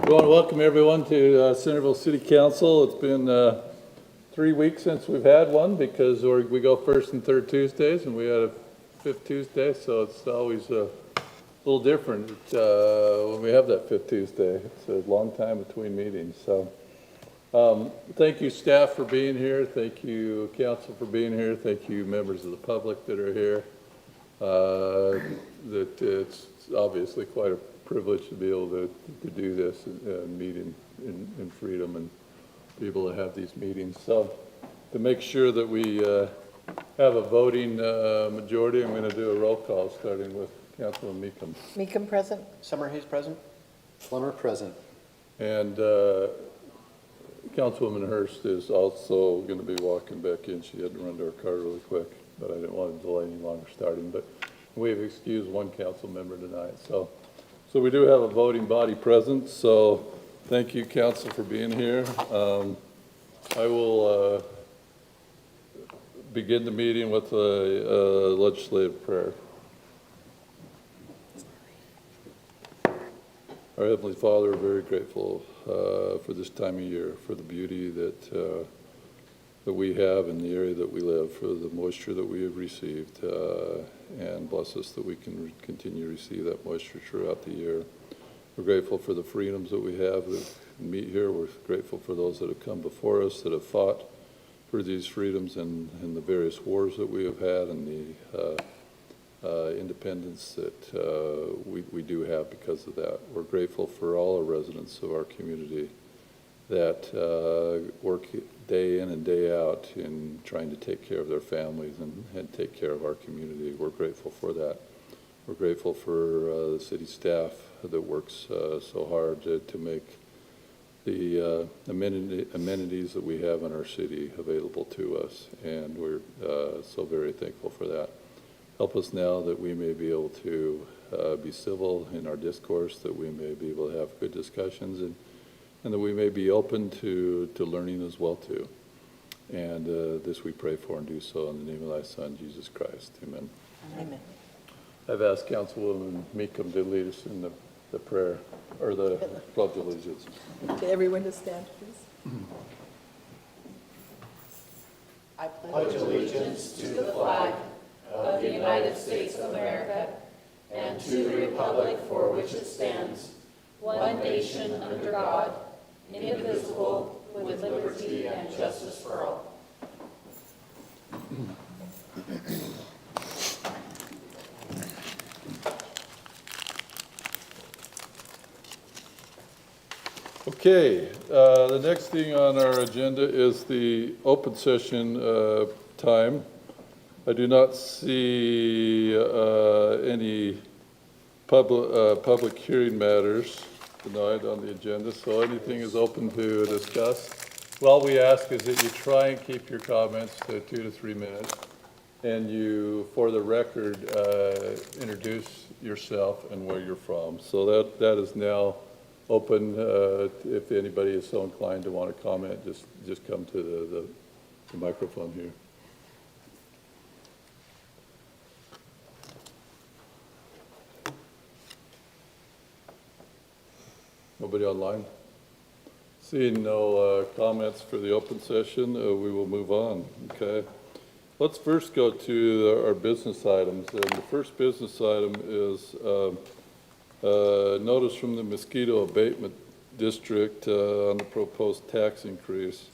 We want to welcome everyone to Centerville City Council. It's been 3 weeks since we've had one because we go first and third Tuesdays, and we had a fifth Tuesday, so it's always a little different when we have that fifth Tuesday. It's a long time between meetings. So thank you, staff, for being here. Thank you, council, for being here. Thank you, members of the public that are here. It's obviously quite a privilege to be able to do this and meet in freedom and be able to have these meetings. So to make sure that we have a voting majority, I'm going to do a roll call starting with Councilman Meekum. Meekum present. Summerhays present. Plummer present. And Councilwoman Hurst is also going to be walking back in. She had to run to her car really quick, but I didn't want to delay any longer starting. But we have excused one council member tonight. So we do have a voting body present. So thank you, council, for being here. I will begin the meeting with a legislative prayer. Our Heavenly Father, we're very grateful for this time of year, for the beauty that we have in the area that we live, for the moisture that we have received, and bless us that we can continue to receive that moisture throughout the year. We're grateful for the freedoms that we have that meet here. We're grateful for those that have come before us that have fought for these freedoms and the various wars that we have had and the independence that we do have because of that. We're grateful for all the residents of our community that work day in and day out in trying to take care of their families and take care of our community. We're grateful for that. We're grateful for the city staff that works so hard to make the amenities that we have in our city available to us, and we're so very thankful for that. Help us now that we may be able to be civil in our discourse, that we may be able to have good discussions, and that we may be open to learning as well too. And this we pray for and do so in the name of thy Son, Jesus Christ. Amen. Amen. I've asked Councilwoman Meekum to lead us in the prayer, or the Pledge of Allegiance. Okay, everyone to stand, please. I pledge allegiance to the flag of the United States of America and to the republic for which it stands, one nation under God, indivisible, with liberty and justice for all. Okay, the next thing on our agenda is the open session time. I do not see any public hearing matters tonight on the agenda, so anything is open to discuss. All we ask is that you try and keep your comments to 2 to 3 minutes, and you, for the record, introduce yourself and where you're from. So that is now open. If anybody is so inclined to want to comment, just come to the microphone here. Nobody online? Seeing no comments for the open session, we will move on. Okay. Let's first go to our business items. And the first business item is notice from the Mosquito Abatement District on the proposed tax increase.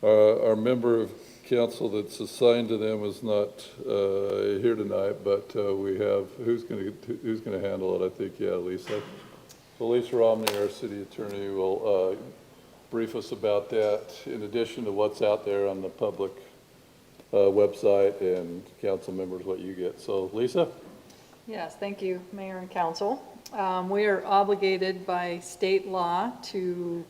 Our member of council that's assigned to them is not here tonight, but we have, who's going to handle it? I think, yeah, Lisa. So Lisa Romney, our city attorney, will brief us about that in addition to what's out there on the public website and council members, what you get. So Lisa? Yes, thank you, Mayor and Council. We are obligated by state law to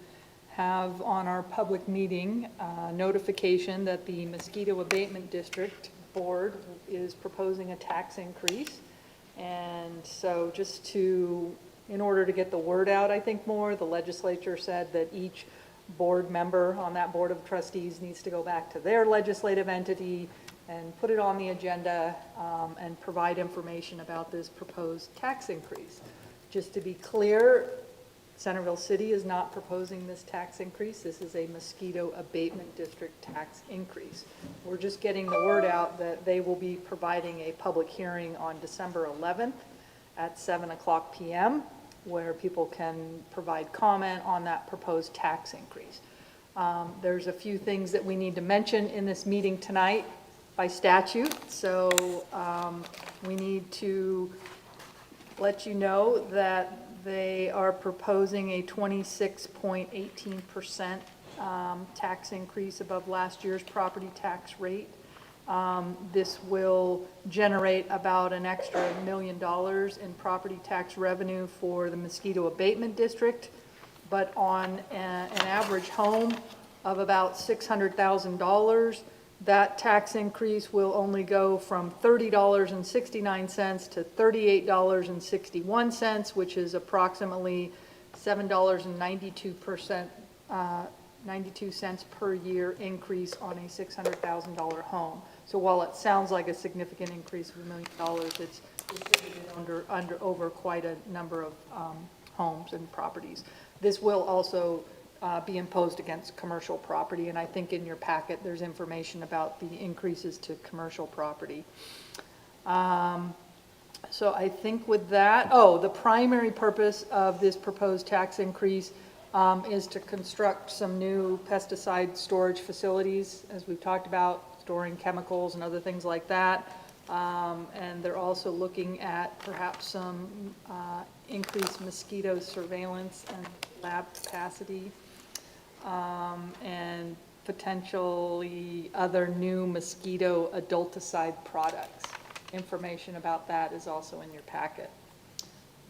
have on our public meeting notification that the Mosquito Abatement District Board is proposing a tax increase. And so just in order to get the word out, I think more, the legislature said that each board member on that board of trustees needs to go back to their legislative entity and put it on the agenda and provide information about this proposed tax increase. Just to be clear, Centerville City is not proposing this tax increase. This is a Mosquito Abatement District tax increase. We're just getting the word out that they will be providing a public hearing on December 11th at 7:00 p.m., where people can provide comment on that proposed tax increase. There's a few things that we need to mention in this meeting tonight by statute. So we need to let you know that they are proposing a 26.18% tax increase above last year's property tax rate. This will generate about an extra $1 million in property tax revenue for the Mosquito Abatement District, but on an average home of about $600,000, that tax increase will only go from $30.69 to $38.61, which is approximately $7.92 per year increase on a $600,000 home. So while it sounds like a significant increase of $1 million, it's distributed over quite a number of homes and properties. This will also be imposed against commercial property, and I think in your packet there's information about the increases to commercial property. So I think with that, the primary purpose of this proposed tax increase is to construct some new pesticide storage facilities, as we've talked about, storing chemicals and other things like that. And they're also looking at perhaps some increased mosquito surveillance and lab capacity, and potentially other new mosquito adulticide products. Information about that is also in your packet.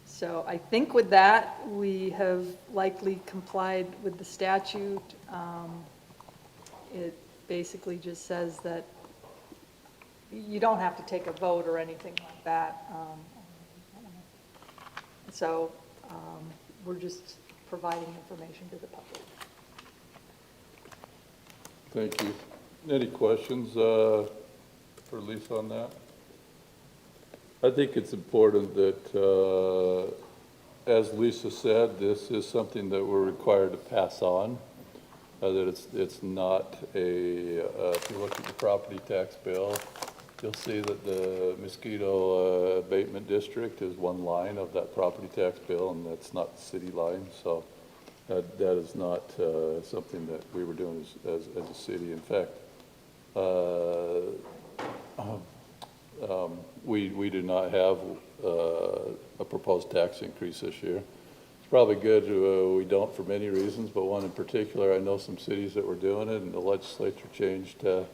So I think with that, we have likely complied with the statute. It basically just says that you don't have to take a vote or anything like that. So we're just providing information to the public. Thank you. Any questions for Lisa on that? I think it's important that, as Lisa said, this is something that we're required to pass on. That it's not if you look at the property tax bill, you'll see that the Mosquito Abatement District is one line of that property tax bill, and that's not the city line. So that is not something that we were doing as a city. In fact, we do not have a proposed tax increase this year. It's probably good we don't for many reasons, but one in particular, I know some cities that were doing it, and the legislature changed the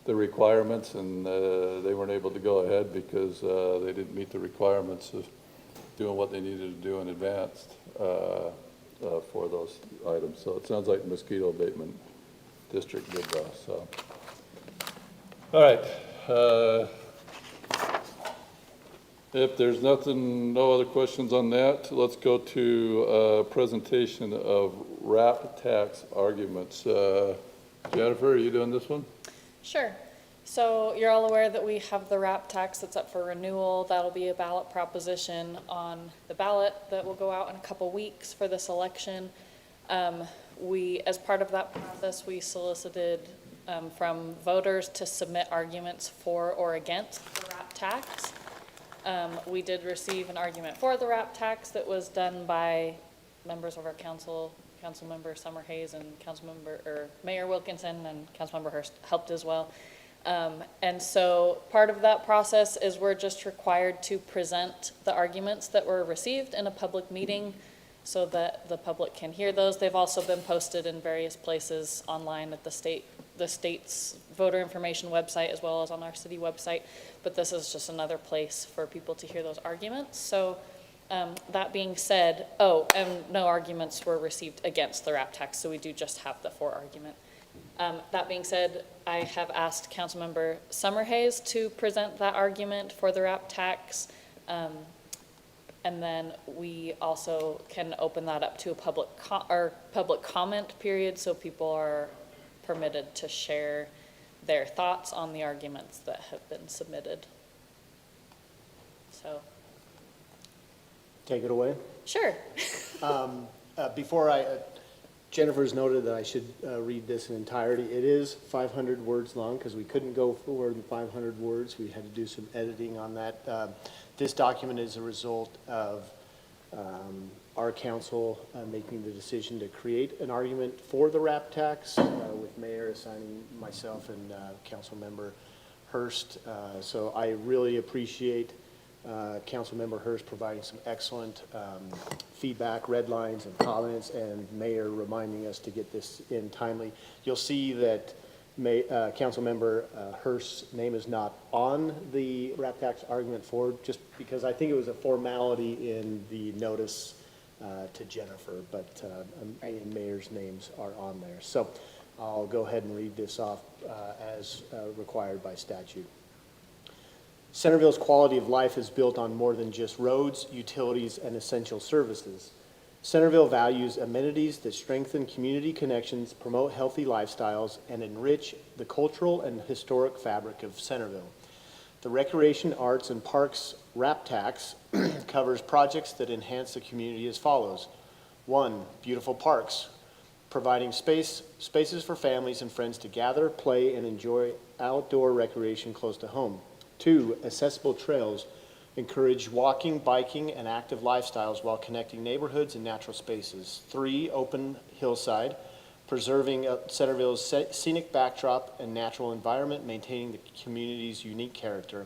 requirements, and they weren't able to go ahead because they didn't meet the requirements of doing what they needed to do in advance for those items. So it sounds like the Mosquito Abatement District did that. So, all right. If there's no other questions on that, let's go to presentation of RAP tax arguments. Jennifer, are you doing this one? Sure. So you're all aware that we have the RAP tax that's up for renewal. That'll be a ballot proposition on the ballot that will go out in a couple weeks for this election. As part of that process, we solicited from voters to submit arguments for or against the RAP tax. We did receive an argument for the RAP tax that was done by members of our council, Councilmember Summerhays and Mayor Wilkinson, and Councilmember Hurst helped as well. And so part of that process is we're just required to present the arguments that were received in a public meeting so that the public can hear those. They've also been posted in various places online at the state's voter information website, as well as on our city website, but this is just another place for people to hear those arguments. So that being said, and no arguments were received against the RAP tax, so we do just have the for argument. That being said, I have asked Councilmember Summerhays to present that argument for the RAP tax, and then we also can open that up to a public comment period, so people are permitted to share their thoughts on the arguments that have been submitted. So. Take it away. Sure. Jennifer's noted that I should read this in entirety. It is 500 words long because we couldn't go for more than 500 words. We had to do some editing on that. This document is a result of our council making the decision to create an argument for the RAP tax with Mayor assigning myself and Council Member Hurst. So I really appreciate Council Member Hurst providing some excellent feedback, red lines and comments, and Mayor reminding us to get this in timely. You'll see that Council Member Hurst's name is not on the RAP tax argument for, just because I think it was a formality in the notice to Jennifer, but and Mayor's names are on there. So I'll go ahead and read this off as required by statute. Centerville's quality of life is built on more than just roads, utilities, and essential services. Centerville values amenities that strengthen community connections, promote healthy lifestyles, and enrich the cultural and historic fabric of Centerville. The Recreation, Arts, and Parks RAP tax covers projects that enhance the community as follows. 1, beautiful parks, providing spaces for families and friends to gather, play, and enjoy outdoor recreation close to home. 2, accessible trails encourage walking, biking, and active lifestyles while connecting neighborhoods and natural spaces. 3, open hillside, preserving Centerville's scenic backdrop and natural environment, maintaining the community's unique character.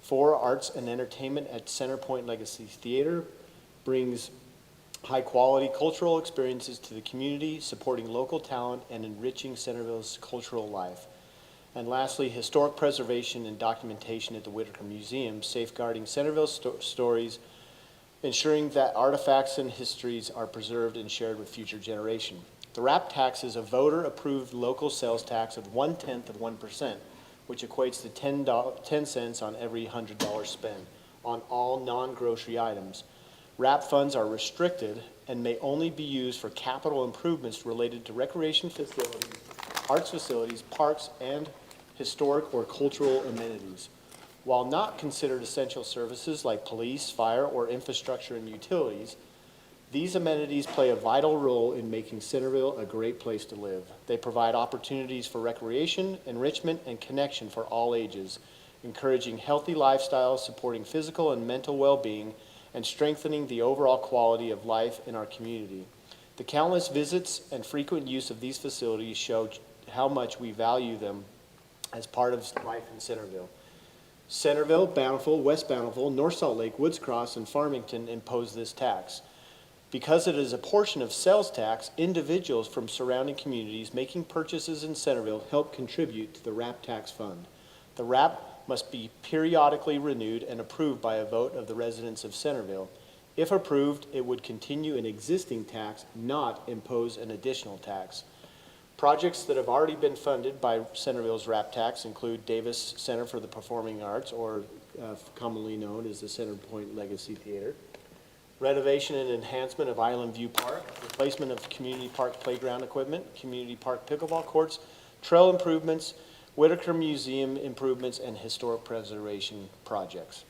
4, arts and entertainment at Centerpoint Legacy Theater brings high-quality cultural experiences to the community, supporting local talent and enriching Centerville's cultural life. And lastly, historic preservation and documentation at the Whitaker Museum, safeguarding Centerville's stories, ensuring that artifacts and histories are preserved and shared with future generations. The RAP tax is a voter-approved local sales tax of 0.1%, which equates to 10 cents on every $100 spent on all non-grocery items. RAP funds are restricted and may only be used for capital improvements related to recreation facilities, arts facilities, parks, and historic or cultural amenities. While not considered essential services like police, fire, or infrastructure and utilities, these amenities play a vital role in making Centerville a great place to live. They provide opportunities for recreation, enrichment, and connection for all ages, encouraging healthy lifestyles, supporting physical and mental well-being, and strengthening the overall quality of life in our community. The countless visits and frequent use of these facilities show how much we value them as part of life in Centerville. Centerville, Bountiful, West Bountiful, North Salt Lake, Woods Cross, and Farmington impose this tax. Because it is a portion of sales tax, individuals from surrounding communities making purchases in Centerville help contribute to the RAP tax fund. The RAP must be periodically renewed and approved by a vote of the residents of Centerville. If approved, it would continue an existing tax, not impose an additional tax. Projects that have already been funded by Centerville's RAP tax include Davis Center for the Performing Arts, or commonly known as the Centerpoint Legacy Theater, renovation and enhancement of Island View Park, replacement of community park playground equipment, community park pickleball courts, trail improvements, Whitaker Museum improvements, and historic preservation projects.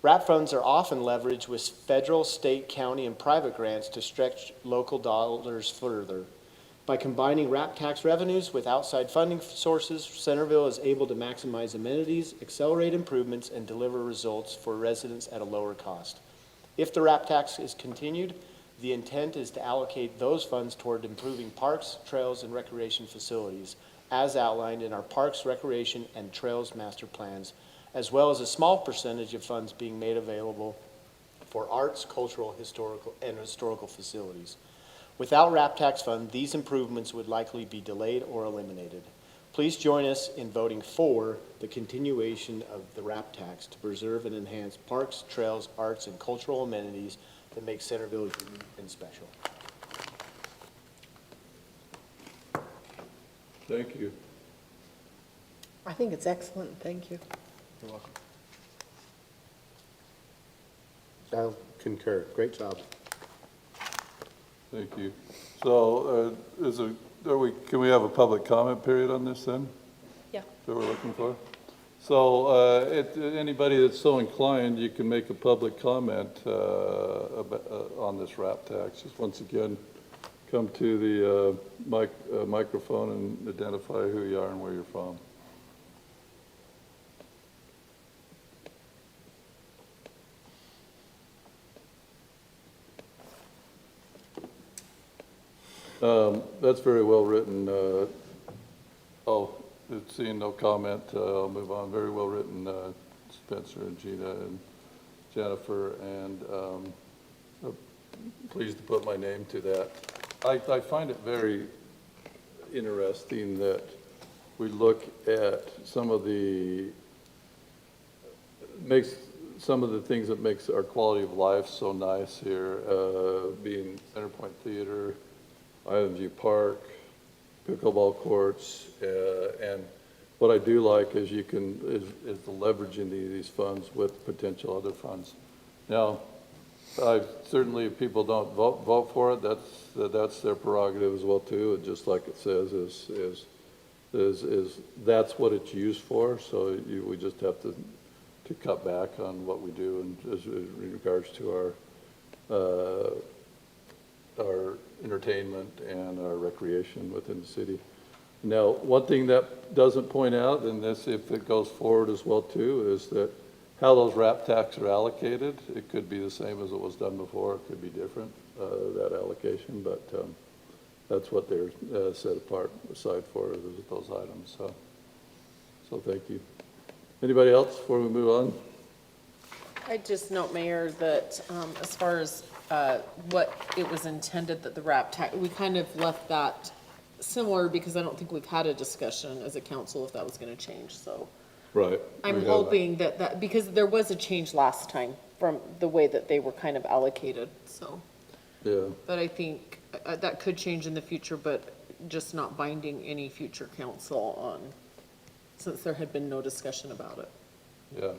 RAP funds are often leveraged with federal, state, county, and private grants to stretch local dollars further. By combining RAP tax revenues with outside funding sources, Centerville is able to maximize amenities, accelerate improvements, and deliver results for residents at a lower cost. If the RAP tax is continued, the intent is to allocate those funds toward improving parks, trails, and recreation facilities, as outlined in our Parks, Recreation, and Trails Master Plans, as well as a small percentage of funds being made available for arts, cultural, historical facilities. Without RAP tax fund, these improvements would likely be delayed or eliminated. Please join us in voting for the continuation of the RAP tax to preserve and enhance parks, trails, arts, and cultural amenities that make Centerville unique and special. Thank you. I think it's excellent, thank you. You're welcome. I'll concur. Great job. Thank you. So can we have a public comment period on this then? Yeah. That we're looking for? Anybody that's so inclined, you can make a public comment on this wrap tax. Just once again, come to the microphone and identify who you are and where you're from. That's very well written. Seeing no comment, I'll move on. Very well written, Spencer and Gina and Jennifer, and pleased to put my name to that. I find it very interesting that we look at some of the things that makes our quality of life so nice here, being Centerpoint Theater, Island View Park, pickleball courts, and what I do like is the leveraging these funds with potential other funds. Now, certainly if people don't vote for it, that's their prerogative as well too. And just like it says, is that's what it's used for. So we just have to cut back on what we do in regards to our entertainment and our recreation within the city. Now, one thing that doesn't point out, and this, if it goes forward as well too, is that how those wrap tax are allocated. It could be the same as it was done before. It could be different, that allocation, but that's what they're set aside for, those items. So thank you. Anybody else before we move on? I just note, Mayor, that as far as what it was intended that the wrap tax, we kind of left that similar because I don't think we've had a discussion as a council if that was going to change, so. Right. I'm hoping that, because there was a change last time from the way that they were kind of allocated, so. Yeah. But I think that could change in the future, but just not binding any future council on, since there had been no discussion about it. Yeah.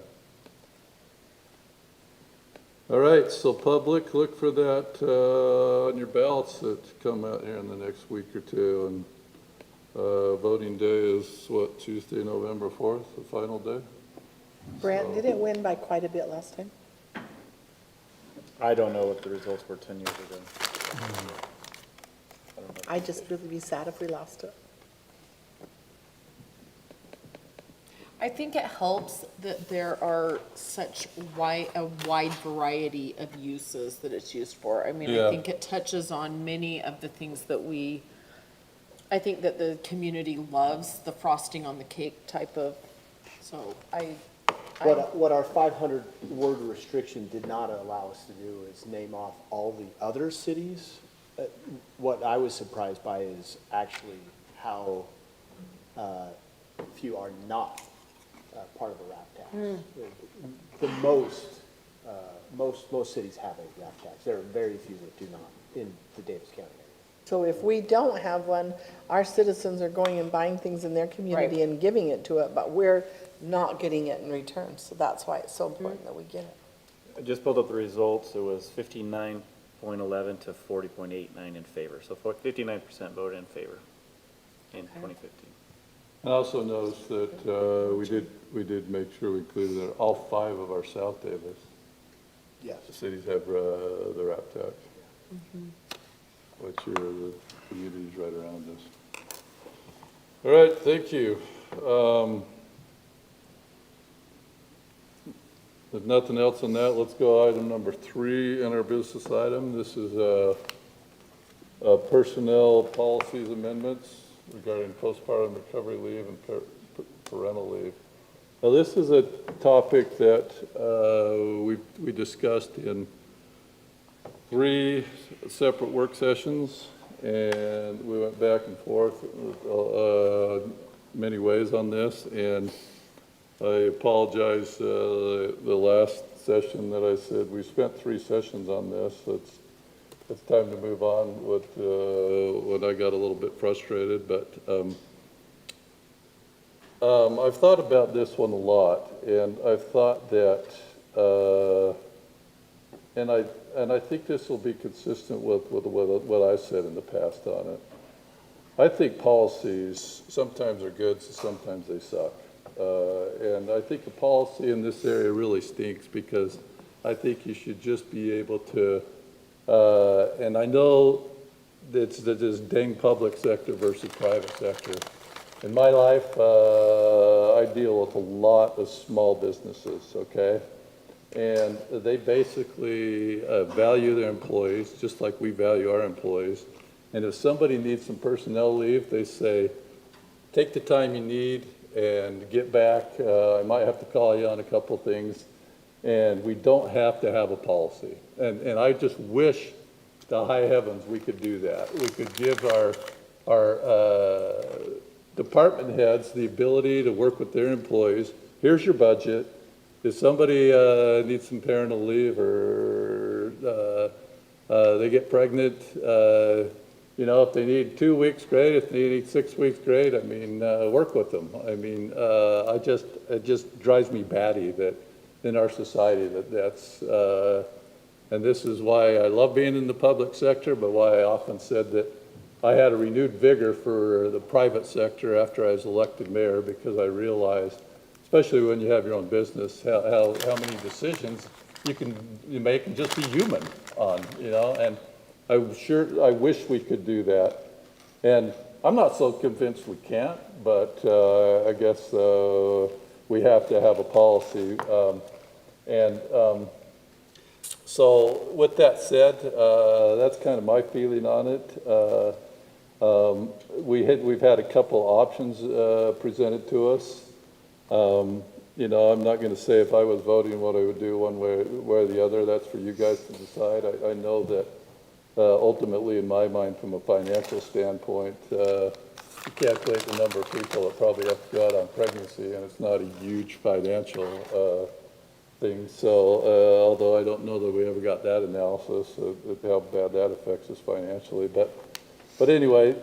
All right, so public, look for that on your ballots that come out here in the next week or two. And voting day is what, Tuesday, November 4th, the final day? Brent, did it win by quite a bit last time? I don't know what the results were 10 years ago. I'd just really be sad if we lost it. I think it helps that there are such a wide variety of uses that it's used for. I mean, Yeah. I think it touches on many of the things that I think that the community loves, the frosting on the cake type of, so What our 500 word restriction did not allow us to do is name off all the other cities. What I was surprised by is actually how few are not part of the wrap tax. The most cities have a wrap tax. There are very few that do not in the Davis County area. So if we don't have one, our citizens are going and buying things in their community Right. and giving it to it, but we're not getting it in return. So that's why it's so important that we get it. I just pulled up the results. It was 59.11 to 40.89 in favor. So 59% voted in favor in 2015. I also noticed that we did make sure we included that all 5 of our South Davis Yes. cities have the wrap tax, which are the communities right around us. All right, thank you. There's nothing else on that. Let's go item number 3 in our business item. This is personnel policies amendments regarding postpartum recovery leave and parental leave. Now, this is a topic that we discussed in 3 separate work sessions, and we went back and forth many ways on this. And I apologize, the last session that I said, we spent 3 sessions on this. It's time to move on when I got a little bit frustrated, but I've thought about this one a lot, and I've thought that, and I think this will be consistent with what I said in the past on it. I think policies sometimes are good, so sometimes they suck. And I think the policy in this area really stinks because I think you should just be able to, and I know that this dang public sector versus private sector. In my life, I deal with a lot of small businesses, okay? And they basically value their employees just like we value our employees. And if somebody needs some personnel leave, they say, take the time you need and get back. I might have to call you on a couple things. And we don't have to have a policy. And I just wish to high heavens we could do that. We could give our department heads the ability to work with their employees. Here's your budget. If somebody needs some parental leave or they get pregnant, you know, if they need 2 weeks, great. If they need 6 weeks, great. I mean, work with them. I mean, it just drives me batty that in our society that's, and this is why I love being in the public sector, but why I often said that I had a renewed vigor for the private sector after I was elected mayor, because I realized, especially when you have your own business, how many decisions you make and just be human on, you know, and I wish we could do that. And I'm not so convinced we can't, but I guess we have to have a policy. So with that said, that's kind of my feeling on it. We've had a couple options presented to us. You know, I'm not going to say if I was voting what I would do one way or the other. That's for you guys to decide. I know that ultimately, in my mind, from a financial standpoint, you calculate the number of people that probably have to go out on pregnancy, and it's not a huge financial thing. So, although I don't know that we ever got that analysis of how bad that affects us financially, but anyway,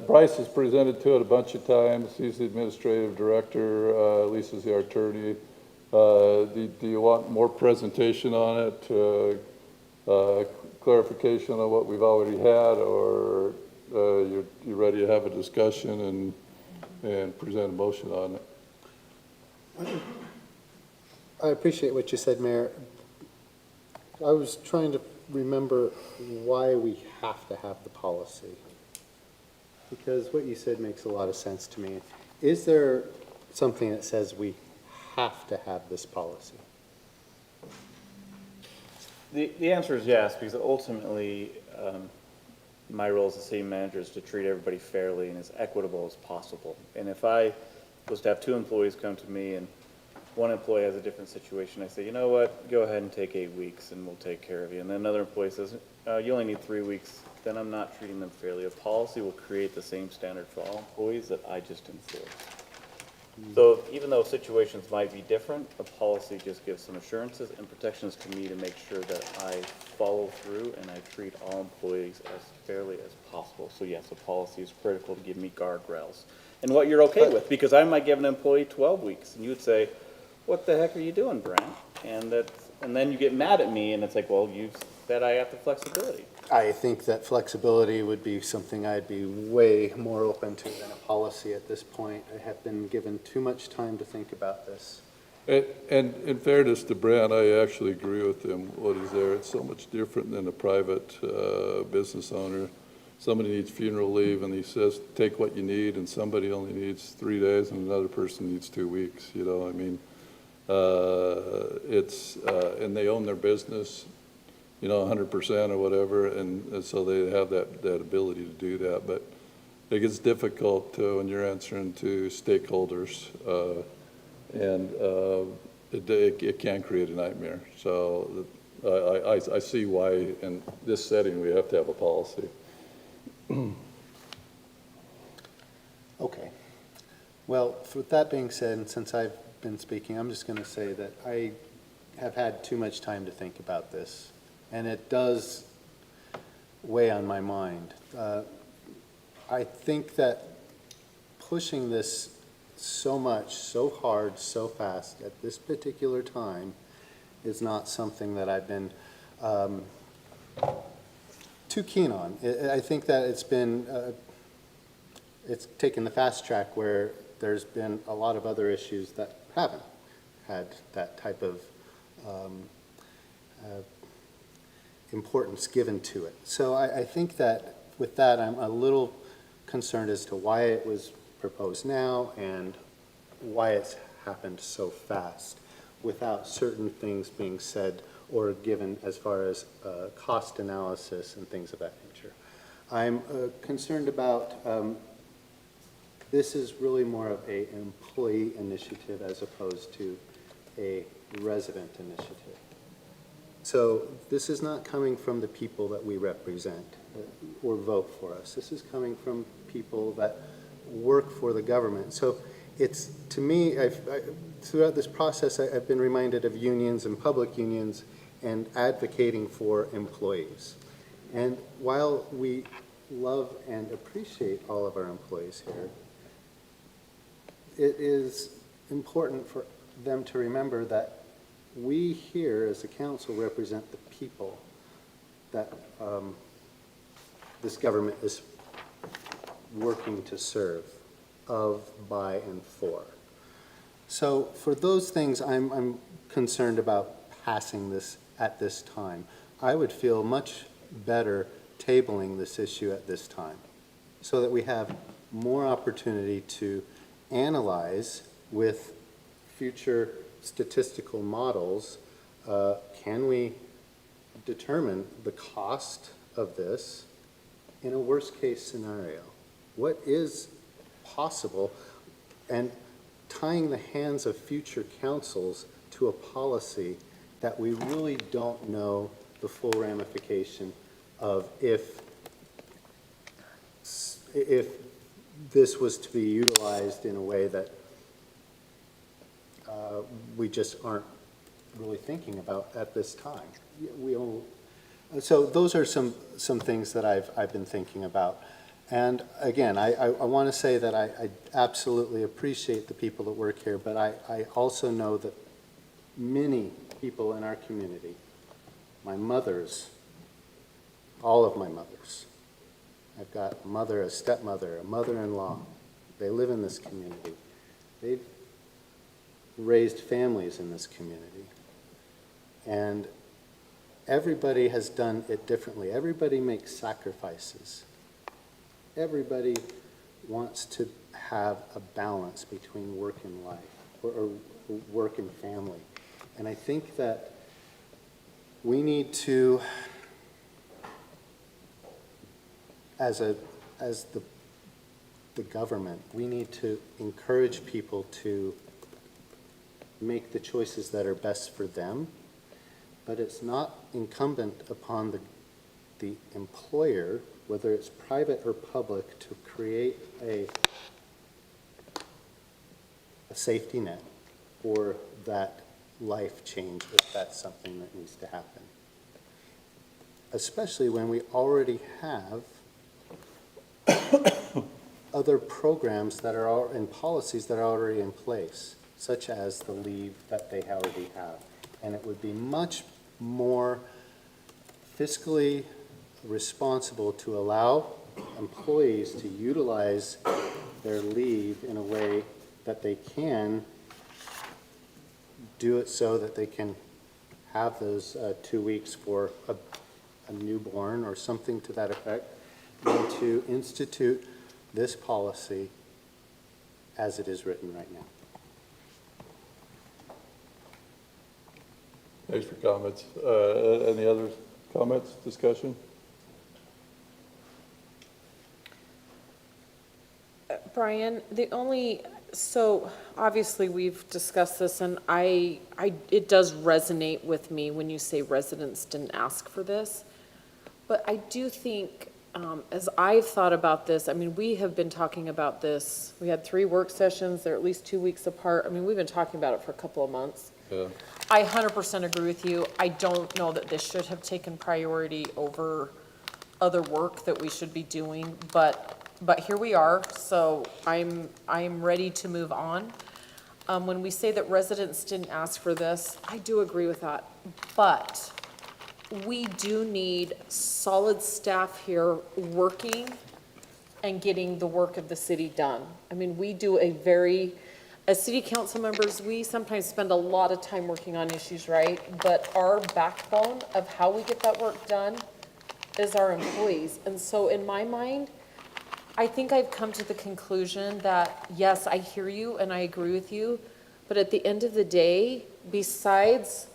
Bryce has presented to it a bunch of times. He's the administrative director. Lisa's the attorney. Do you want more presentation on it? Clarification on what we've already had, or you're ready to have a discussion and present a motion on it? I appreciate what you said, Mayor. I was trying to remember why we have to have the policy, because what you said makes a lot of sense to me. Is there something that says we have to have this policy? The answer is yes, because ultimately, my role as the city manager is to treat everybody fairly and as equitable as possible. And if I was to have 2 employees come to me and one employee has a different situation, I say, you know what, go ahead and take 8 weeks and we'll take care of you. And then another employee says, you only need 3 weeks, then I'm not treating them fairly. A policy will create the same standard for all employees that I just enforce. So even though situations might be different, a policy just gives some assurances and protections to me to make sure that I follow through and I treat all employees as fairly as possible. So yes, a policy is critical to give me guardrails. And what you're okay with, because I might give an employee 12 weeks and you would say, what the heck are you doing, Brent? And then you get mad at me and it's like, well, you said I have the flexibility. I think that flexibility would be something I'd be way more open to than a policy at this point. I have been given too much time to think about this. And in fairness to Brent, I actually agree with him. What is there? It's so much different than a private business owner. Somebody needs funeral leave and he says, take what you need, and somebody only needs 3 days and another person needs 2 weeks. You know, I mean, and they own their business, you know, 100% or whatever, and so they have that ability to do that. But it gets difficult when you're answering to stakeholders, and it can create a nightmare. So I see why in this setting we have to have a policy. Okay. Well, with that being said, and since I've been speaking, I'm just going to say that I have had too much time to think about this, and it does weigh on my mind. I think that pushing this so much, so hard, so fast at this particular time is not something that I've been too keen on. I think that it's taken the fast track where there's been a lot of other issues that haven't had that type of importance given to it. So I think that with that, I'm a little concerned as to why it was proposed now and why it's happened so fast without certain things being said or given as far as cost analysis and things of that nature. I'm concerned about, this is really more of an employee initiative as opposed to a resident initiative. So this is not coming from the people that we represent or vote for us. This is coming from people that work for the government. So it's, to me, throughout this process, I've been reminded of unions and public unions and advocating for employees. And while we love and appreciate all of our employees here, it is important for them to remember that we here as a council represent the people that this government is working to serve, of, by, and for. So for those things, I'm concerned about passing this at this time. I would feel much better tabling this issue at this time so that we have more opportunity to analyze with future statistical models, can we determine the cost of this in a worst-case scenario? What is possible? And tying the hands of future councils to a policy that we really don't know the full ramification of if this was to be utilized in a way that we just aren't really thinking about at this time. So those are some things that I've been thinking about. And again, I want to say that I absolutely appreciate the people that work here, but I also know that many people in our community, my mothers, all of my mothers, I've got a mother, a stepmother, a mother-in-law, they live in this community. They've raised families in this community. And everybody has done it differently. Everybody makes sacrifices. Everybody wants to have a balance between work and life, or work and family. And I think that we need to, as the government, we need to encourage people to make the choices that are best for them, but it's not incumbent upon the employer, whether it's private or public, to create a safety net or that life change if that's something that needs to happen. Especially when we already have other programs that are and policies that are already in place, such as the leave that they already have. And it would be much more fiscally responsible to allow employees to utilize their leave in a way that they can do it so that they can have those 2 weeks for a newborn or something to that effect, and to institute this policy as it is written right now. Thanks for comments. Any other comments, discussion? Brian, so obviously we've discussed this, and it does resonate with me when you say residents didn't ask for this. But I do think, as I've thought about this, I mean, we have been talking about this. We had 3 work sessions. They're at least 2 weeks apart. I mean, we've been talking about it for a couple of months. Yeah. I 100% agree with you. I don't know that this should have taken priority over other work that we should be doing, but here we are, so I'm ready to move on. When we say that residents didn't ask for this, I do agree with that, but we do need solid staff here working and getting the work of the city done. I mean, we do as city council members, we sometimes spend a lot of time working on issues, right? But our backbone of how we get that work done is our employees. And so in my mind, I think I've come to the conclusion that, yes, I hear you and I agree with you, but at the end of the day, besides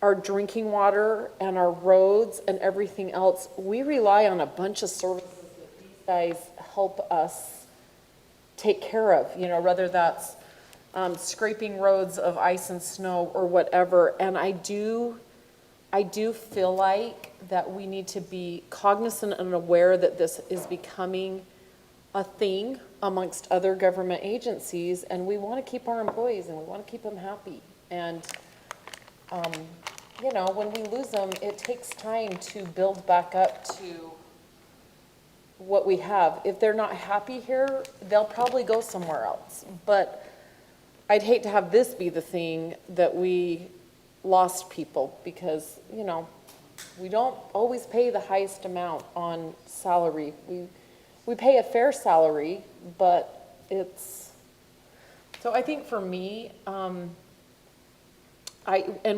our drinking water and our roads and everything else, we rely on a bunch of services that these guys help us take care of, whether that's scraping roads of ice and snow or whatever. And I do feel like that we need to be cognizant and aware that this is becoming a thing amongst other government agencies, and we want to keep our employees and we want to keep them happy. And, when we lose them, it takes time to build back up to what we have. If they're not happy here, they'll probably go somewhere else. But I'd hate to have this be the thing that we lost people because, we don't always pay the highest amount on salary. We pay a fair salary, but so I think for me, and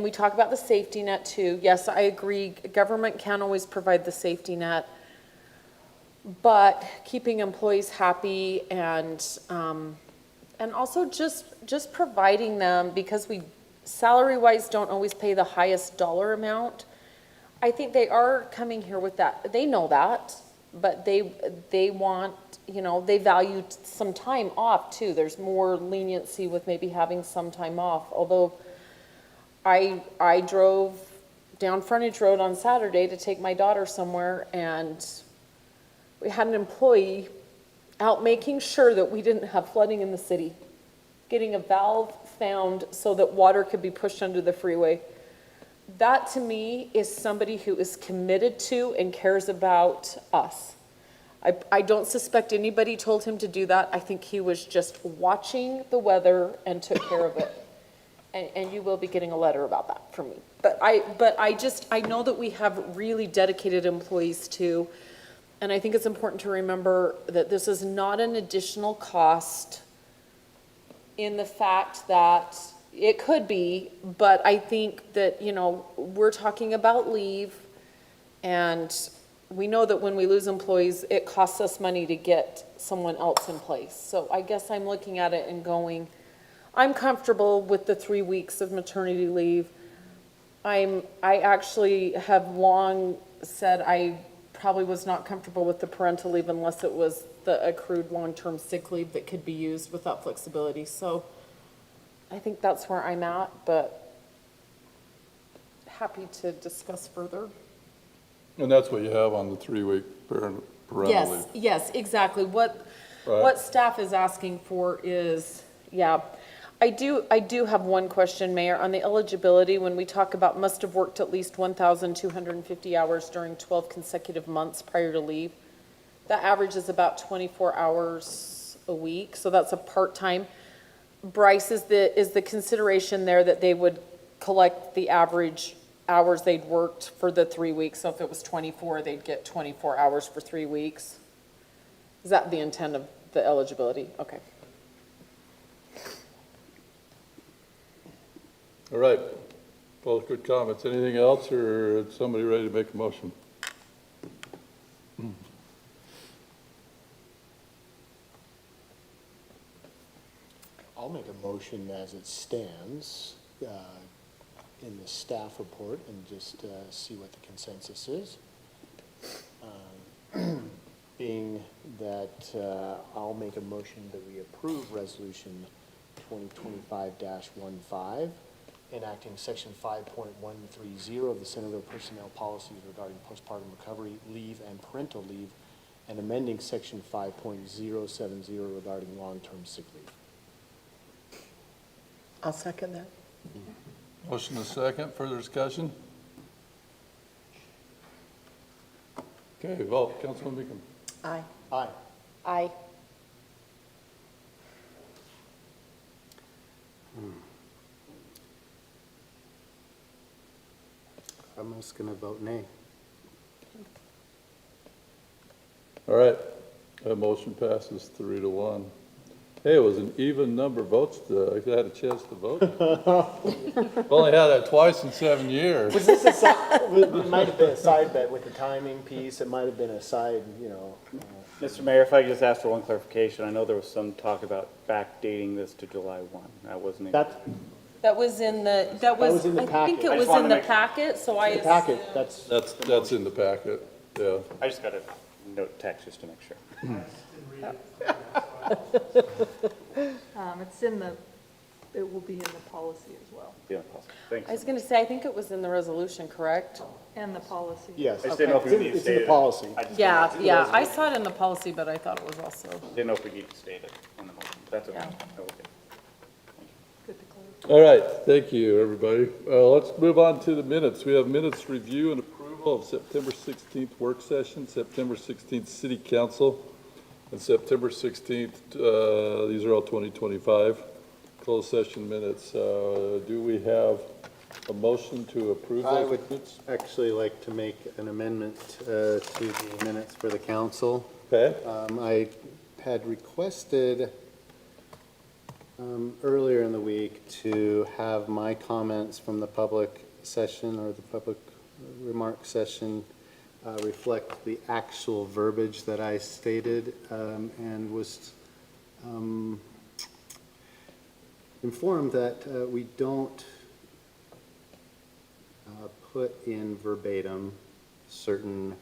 we talk about the safety net too. Yes, I agree, government can't always provide the safety net, but keeping employees happy and also just providing them, because we salary-wise don't always pay the highest dollar amount. I think they are coming here with that. They know that, but they want, they value some time off too. There's more leniency with maybe having some time off. Although I drove down Frontage Road on Saturday to take my daughter somewhere, and we had an employee out making sure that we didn't have flooding in the city, getting a valve found so that water could be pushed under the freeway. That to me is somebody who is committed to and cares about us. I don't suspect anybody told him to do that. I think he was just watching the weather and took care of it. And you will be getting a letter about that from me. But I know that we have really dedicated employees too. And I think it's important to remember that this is not an additional cost in the fact that it could be, but I think that, we're talking about leave, and we know that when we lose employees, it costs us money to get someone else in place. So I guess I'm looking at it and going, I'm comfortable with the 3 weeks of maternity leave. I actually have long said I probably was not comfortable with the parental leave unless it was the accrued long-term sick leave that could be used without flexibility. So I think that's where I'm at, but happy to discuss further. And that's what you have on the 3-week parental leave. Yes, exactly. What staff is asking for is, I do have one question, Mayor, on the eligibility. When we talk about must have worked at least 1,250 hours during 12 consecutive months prior to leave, that average is about 24 hours a week, so that's a part-time. Bryce, is the consideration there that they would collect the average hours they'd worked for the 3 weeks? So if it was 24, they'd get 24 hours for 3 weeks? Is that the intent of the eligibility? Okay. All right, both good comments. Anything else, or is somebody ready to make a motion? I'll make a motion as it stands in the staff report and just see what the consensus is. Being that I'll make a motion that we approve resolution 2025-15, enacting section 5.130 of the Centerville Personnel Policies regarding postpartum recovery, leave, and parental leave, and amending section 5.070 regarding long-term sick leave. I'll second that. Motion is second. Further discussion? Okay, vote. Councilman Meekum. Aye. Aye. Aye. I'm just going to vote nay. All right. That motion passes 3-1. Hey, it was an even number of votes. I had a chance to vote. Only had that twice in 7 years. Was this a side, it might have been a side bet with the timing piece, it might have been a side, you know. Mr. Mayor, if I could just ask for one clarification, I know there was some talk about backdating this to July 1. That wasn't. That, That was in the, was in the I think packet. it I was just wanted in to the make- packet, so I. the packet, that's, That's in the packet, yeah. I just got a note text just to make sure. It's in the, it will be in the policy as well, Yeah, possible. Thanks. I was gonna say, I think it was in the resolution, correct? and the policy. yes. I just didn't know if we It's in- need to it's in state the it. policy. I just Yeah, yeah, I saw it in the policy, but I thought it was also, didn't know if we need to state it in the motion. That's okay. Yeah. Okay. Good to clarify. All right, thank you, everybody. Let's move on to the minutes. We have minutes review and approval of September 16th work session, September 16th city council, and September 16th, these are all 2025 closed session minutes. Do we have a motion to approve I those would minutes? actually like to make an amendment to the minutes for the council. Okay, I had requested earlier in the week to have my comments from the public session or the public remark session reflect the actual verbiage that I stated, and was informed that we don't put in verbatim certain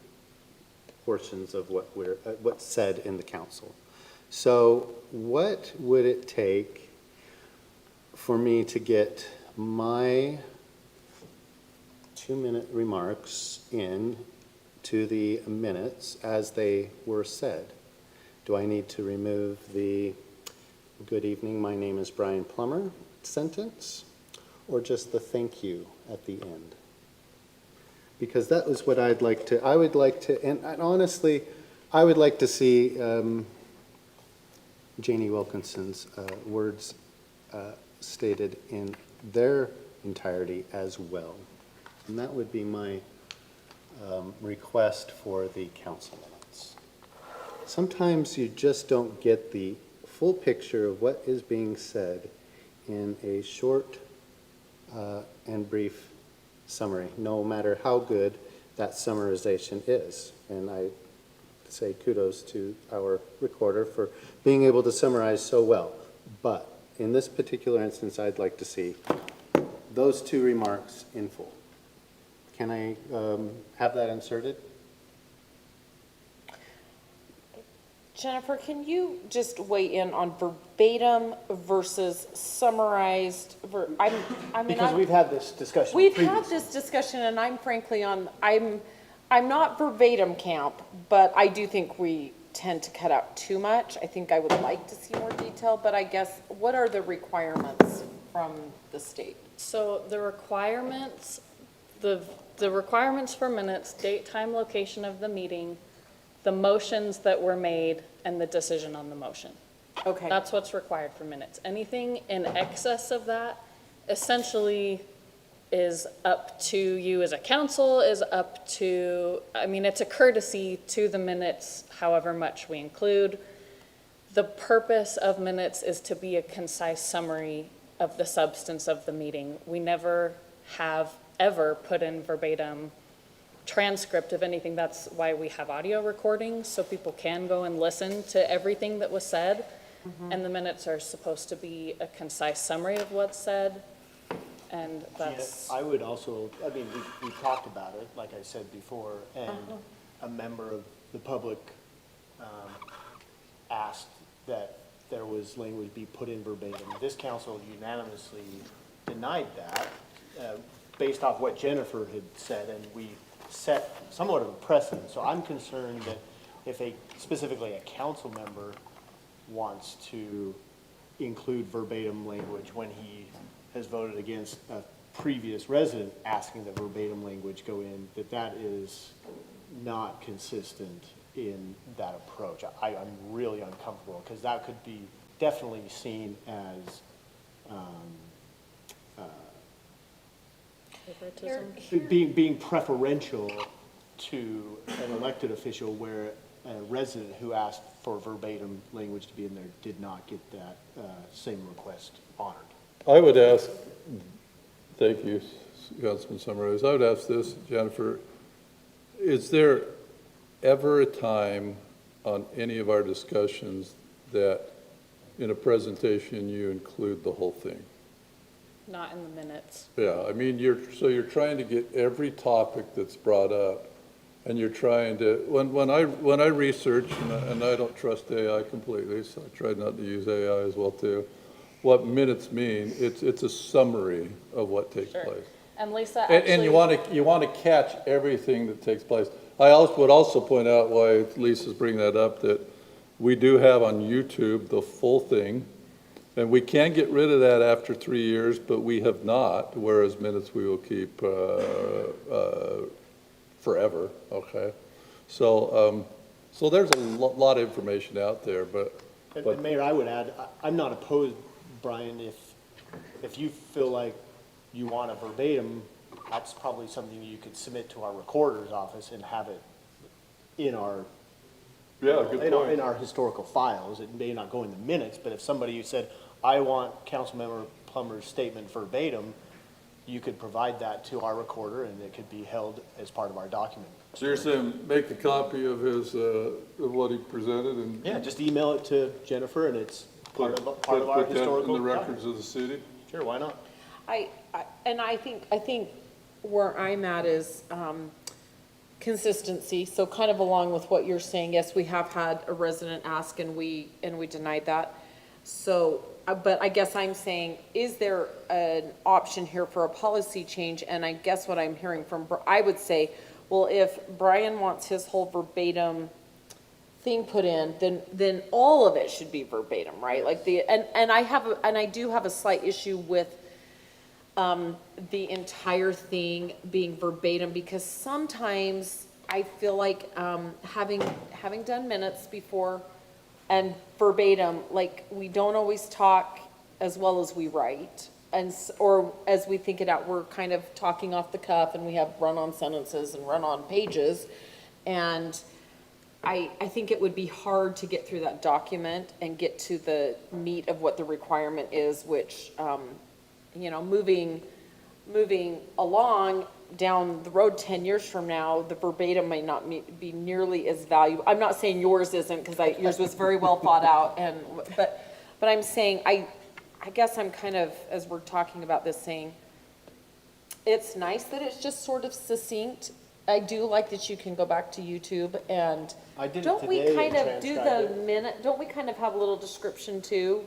portions of what's said in the council. So what would it take for me to get my 2-minute remarks in to the minutes as they were said? Do I need to remove the "Good evening, my name is Brian Plummer" sentence, or just the "thank you" at the end? Because that was what I would like to, and honestly, I would like to see Janie Wilkinson's words stated in their entirety as well. And that would be my request for the council minutes. Sometimes you just don't get the full picture of what is being said in a short and brief summary, no matter how good that summarization is. And I say kudos to our recorder for being able to summarize so well. But in this particular instance, I'd like to see those 2 remarks in full. Can I have that inserted? Jennifer, can you just weigh in on verbatim versus summarized? I mean, Because we've had this discussion we've previously. had this discussion, and I'm frankly I'm not verbatim camp, but I do think we tend to cut out too much. I think I would like to see more detail, but I guess, what are the requirements from the state? So the requirements, the requirements for minutes, date, time, location of the meeting, the motions that were made, and the decision on the motion. Okay, That's what's required for minutes. Anything in excess of that essentially is up to you as a council, is up to, I mean, it's a courtesy to the minutes, however much we include. The purpose of minutes is to be a concise summary of the substance of the meeting. We never have ever put in verbatim transcript of anything. That's why we have audio recordings, so people can go and listen to everything that was said. And the minutes are supposed to be a concise summary of what's said, and that's. I would also, I mean, we talked about it, like I said before, and a member of the public asked that there was language be put in verbatim. This council unanimously denied that, based off what Jennifer had said, and we set somewhat of a precedent. So I'm concerned that if specifically a council member wants to include verbatim language when he has voted against a previous resident asking that verbatim language go in, that is not consistent in that approach. I'm really uncomfortable, because that could be definitely seen as Favoritism. being preferential to an elected official, where a resident who asked for verbatim language to be in there did not get that same request honored. I would ask, thank you, Councilman Summers, I would ask this, Jennifer, is there ever a time on any of our discussions that in a presentation you include the whole thing? Not in the minutes. Yeah, I mean, you're trying to get every topic that's brought up, and you're trying to, when I research, and I don't trust AI completely, so I try not to use AI as well too, what minutes mean, it's a summary of what takes Sure. place. And Lisa And actually. you want to catch everything that takes place. I would also point out why Lisa's bringing that up, that we do have on YouTube the full thing, and we can get rid of that after 3 years, but we have not, whereas minutes we will keep forever, okay? So there's a lot of information out there, but And Mayor, I would add, I'm not opposed, Brian, if you feel like you want a verbatim, that's probably something you could submit to our recorder's office and have it in our, yeah, good point. in our historical files. It may not go in the minutes, but if somebody said, I want Councilmember Plummer's statement verbatim, you could provide that to our recorder and it could be held as part of our document. So you're saying make a copy of his, of what he presented and Yeah, just email it to Jennifer and it's part of our put that historical in the document. records of the city? Sure, why not? I think where I'm at is, consistency, so kind of along with what you're saying, yes, we have had a resident ask and we denied that. So, but I guess I'm saying, is there an option here for a policy change? And I guess what I'm hearing from, I would say, well, if Brian wants his whole verbatim thing put in, then all of it should be verbatim, right? Like and I do have a slight issue with the entire thing being verbatim, because sometimes I feel like having done minutes before and verbatim, like we don't always talk as well as we write, or as we think it out, we're kind of talking off the cuff and we have run-on sentences and run-on pages, and I think it would be hard to get through that document and get to the meat of what the requirement is, which, moving along down the road 10 years from now, the verbatim may not be nearly as valuable. I'm not saying yours isn't, because yours was very well thought out, but I'm saying, I guess I'm kind of, as we're talking about this, saying, it's nice that it's just sort of succinct. I do like that you can go back to YouTube and I did it don't we today kind and of do transcribed the minute, don't we kind of have a little description too?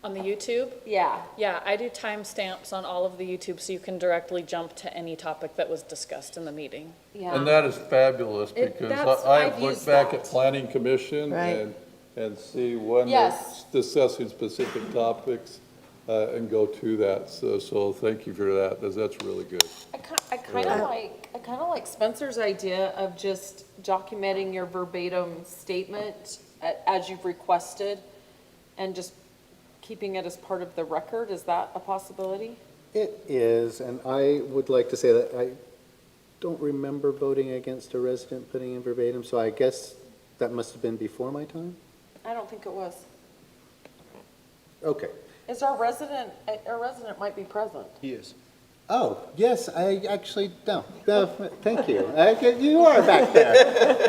On the YouTube? Yeah. Yeah, I do timestamps on all of the YouTube so you can directly jump to any topic that was discussed in the meeting. Yeah. And that is fabulous, It- because that's- I've I've looked used back that. at planning commission Right. and see when Yes. they're discussing specific topics, and go to that. So thank you for that, that's really good. I kind of like Spencer's idea of just documenting your verbatim statement as you've requested and just keeping it as part of the record. Is that a possibility? It is, and I would like to say that I don't remember voting against a resident putting in verbatim, so I guess that must have been before my time? I don't think it was. Okay. Is our resident might be present. He is. Oh, yes, I actually, no, thank you. You are back there.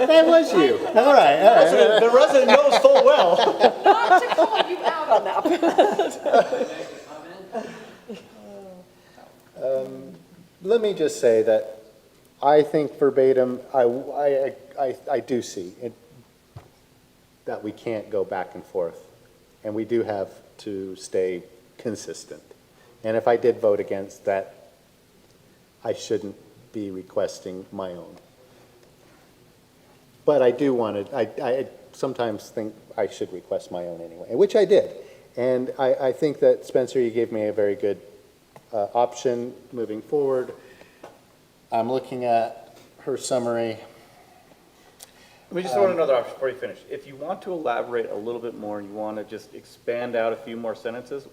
That was you. All right. The resident knows full well. Not to call you out on that. Let me just say that I think verbatim, I do see it, that we can't go back and forth, and we do have to stay consistent. And if I did vote against that, I shouldn't be requesting my own. But I do want to, I sometimes think I should request my own anyway, which I did. And I think that, Spencer, you gave me a very good option moving forward. I'm looking at her summary. We just want another option before you finish. If you want to elaborate a little bit more, and you want to just expand out a few more sentences,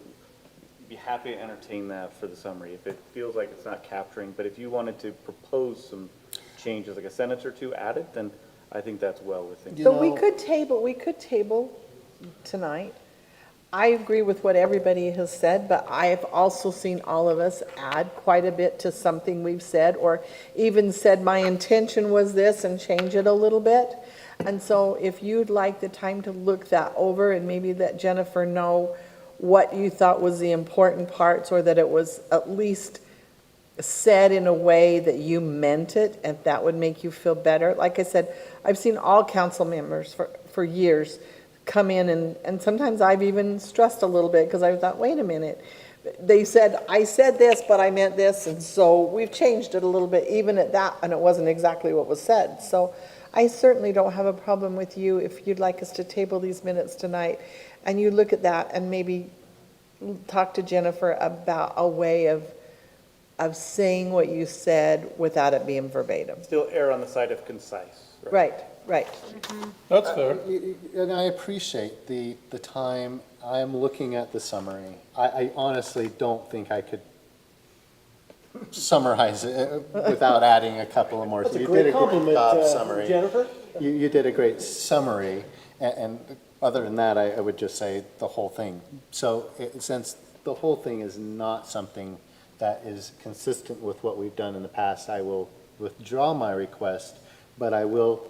be happy to entertain that for the summary if it feels like it's not capturing. But if you wanted to propose some changes, like a sentence or two added, then I think that's well within. You But we know- could table tonight. I agree with what everybody has said, but I have also seen all of us add quite a bit to something we've said, or even said my intention was this and change it a little bit. And so if you'd like the time to look that over and maybe let Jennifer know what you thought was the important parts, or that it was at least said in a way that you meant it, and that would make you feel better. Like I said, I've seen all council members for years come in, and sometimes I've even stressed a little bit, because I thought, wait a minute. They said, I said this, but I meant this, and so we've changed it a little bit, even at that, and it wasn't exactly what was said. So I certainly don't have a problem with you if you'd like us to table these minutes tonight, and you look at that and maybe talk to Jennifer about a way of saying what you said without it being verbatim. Still err on the side of concise. Right, right. That's fair. And I appreciate the time. I'm looking at the summary. I honestly don't think I could summarize it without adding a couple of more. That's a You great did compliment, job summary. Jennifer. You did a great summary, and other than that, I would just say the whole thing. So since the whole thing is not something that is consistent with what we've done in the past, I will withdraw my request, but I will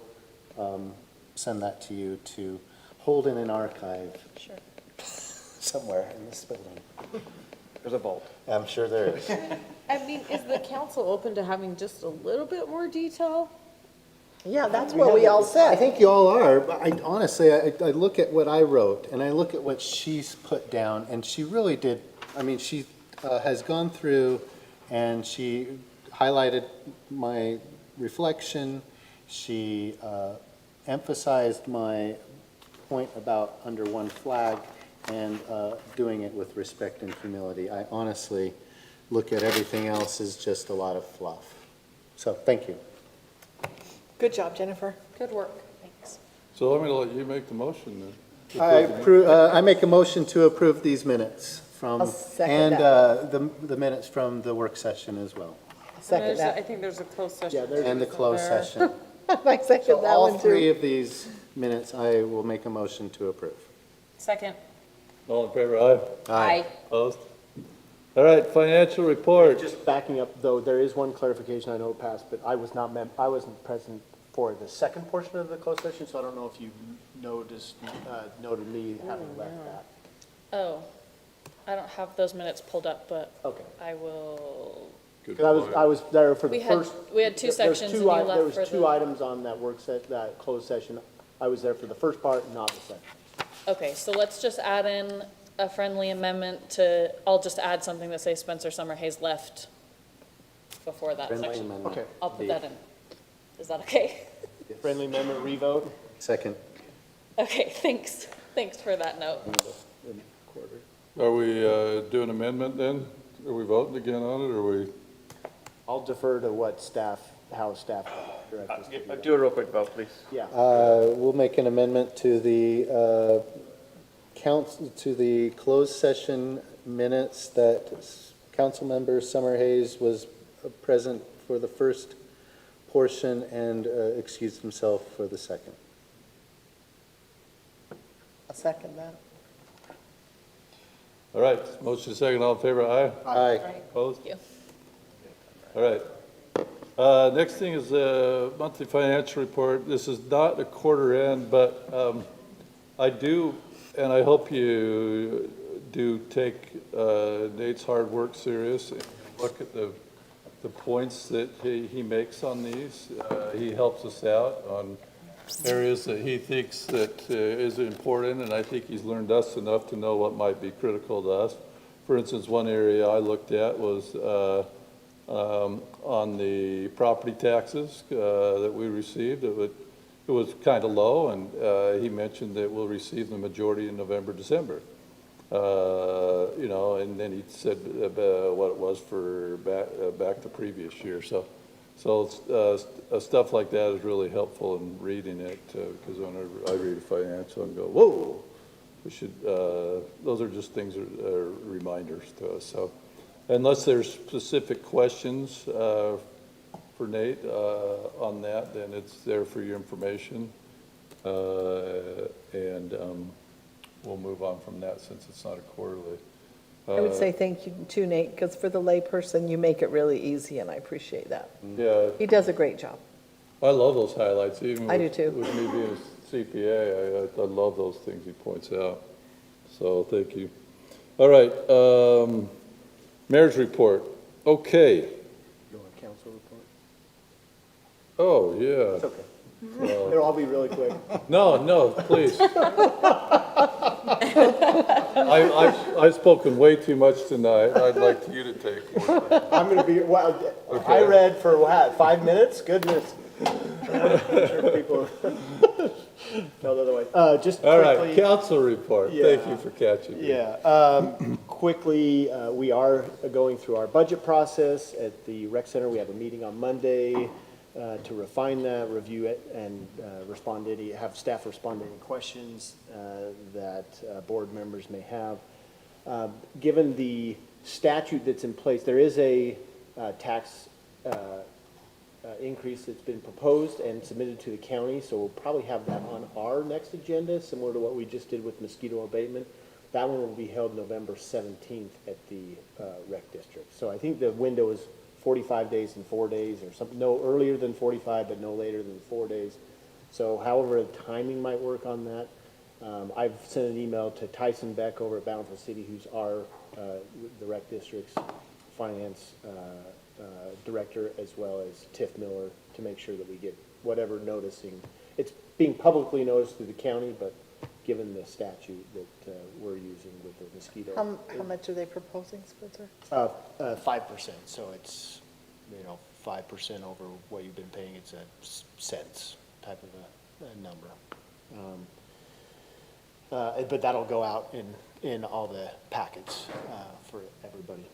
send that to you to hold in an archive. Sure. Somewhere in this building. There's a vault. I'm sure there is. I mean, is the council open to having just a little bit more detail? Yeah, that's what we all I said. think you all are, but honestly, I look at what I wrote, and I look at what she's put down, and she really did, I mean, she has gone through, and she highlighted my reflection, she emphasized my point about under one flag, and doing it with respect and humility. I honestly look at everything else as just a lot of fluff. So, thank you. Good job, Jennifer. Good work, thanks. So I'm going to let you make the motion then. I make a motion to approve these minutes from, I'll second and that. the minutes from the work session as well, Second I that. think there's a closed session. Yeah, there's- and the closed There. session. I second So that all one three too. of these minutes, I will make a motion to approve. Second. All in favor, aye? Aye. Opposed? All right, financial report. Just backing up, though, there is one clarification, I know it passed, but I wasn't present for the second portion of the closed session, so I don't know if you noticed, noted me having left that. Oh, I don't have those minutes pulled up, but Okay. I will. Good Because I was there for the We had- first. we had two there was sections two and you i- left There was for two the- items on that that closed session. I was there for the first part, not the second. Okay, so let's just add in a friendly amendment to, I'll just add something that says Spencer Summerhays left before that Friendly section. amendment. Okay. I'll put that in. Is that okay? Friendly amendment revote? Second. Okay, thanks for that note. Are we doing amendment then? Are we voting again on it, or are we? I'll defer to what how staff directs us to do that. Do a real quick vote, please. Yeah. We'll make an amendment to the to the closed session minutes that Councilmember Summerhays was present for the first portion and excused himself for the second. I'll second that. All right, motion second, all in favor, aye? Aye. Opposed? Thank you. All right. Next thing is the monthly financial report. This is not a quarter end, but I do, and I hope you do take Nate's hard work serious and look at the points that he makes on these. He helps us out on areas that he thinks that is important, and I think he's learned us enough to know what might be critical to us. For instance, one area I looked at was on the property taxes that we received. It was kind of low, and he mentioned that we'll receive the majority in November, December. You know, and then he said what it was for back the previous year. So stuff like that is really helpful in reading it, because whenever I read a financial and go, whoa, we should, those are just things that are reminders to us. So unless there's specific questions for Nate on that, then it's there for your information. And we'll move on from that since it's not a quarterly. I would say thank you too, Nate, because for the layperson, you make it really easy, and I appreciate that. Yeah, He does a great job. I love those highlights, even I do with, too. with me being a CPA, I love those things he points out. So, thank you. All right, mayor's report. Okay. You want a council report? Oh, yeah. It's okay. It'll all be really quick. No, please. I've spoken way too much tonight. I'd like you to take more. I'm gonna be, well, I Okay. read for what, 5 minutes? Goodness. I'm sure people felt otherwise. Just All right, quickly. council report. Thank Yeah. you for catching me. Yeah, quickly, we are going through our budget process at the rec center. We have a meeting on Monday to refine that, review it, and respond to any, have staff respond to any questions that board members may have. Given the statute that's in place, there is a tax increase that's been proposed and submitted to the county, so we'll probably have that on our next agenda, similar to what we just did with mosquito abatement. That one will be held November 17th at the rec district. So I think the window is 45 days and 4 days, or something, no earlier than 45, but no later than 4 days. So however the timing might work on that, I've sent an email to Tyson Beck over at Bountiful City, who's our, the rec district's finance director, as well as Tiff Miller, to make sure that we get whatever noticing. It's being publicly noticed through the county, but given the statute that we're using with the mosquito. How much are they proposing, Spencer? 5%, so it's, 5% over what you've been paying. It's a cents type of a number. But that'll go out in all the packets for everybody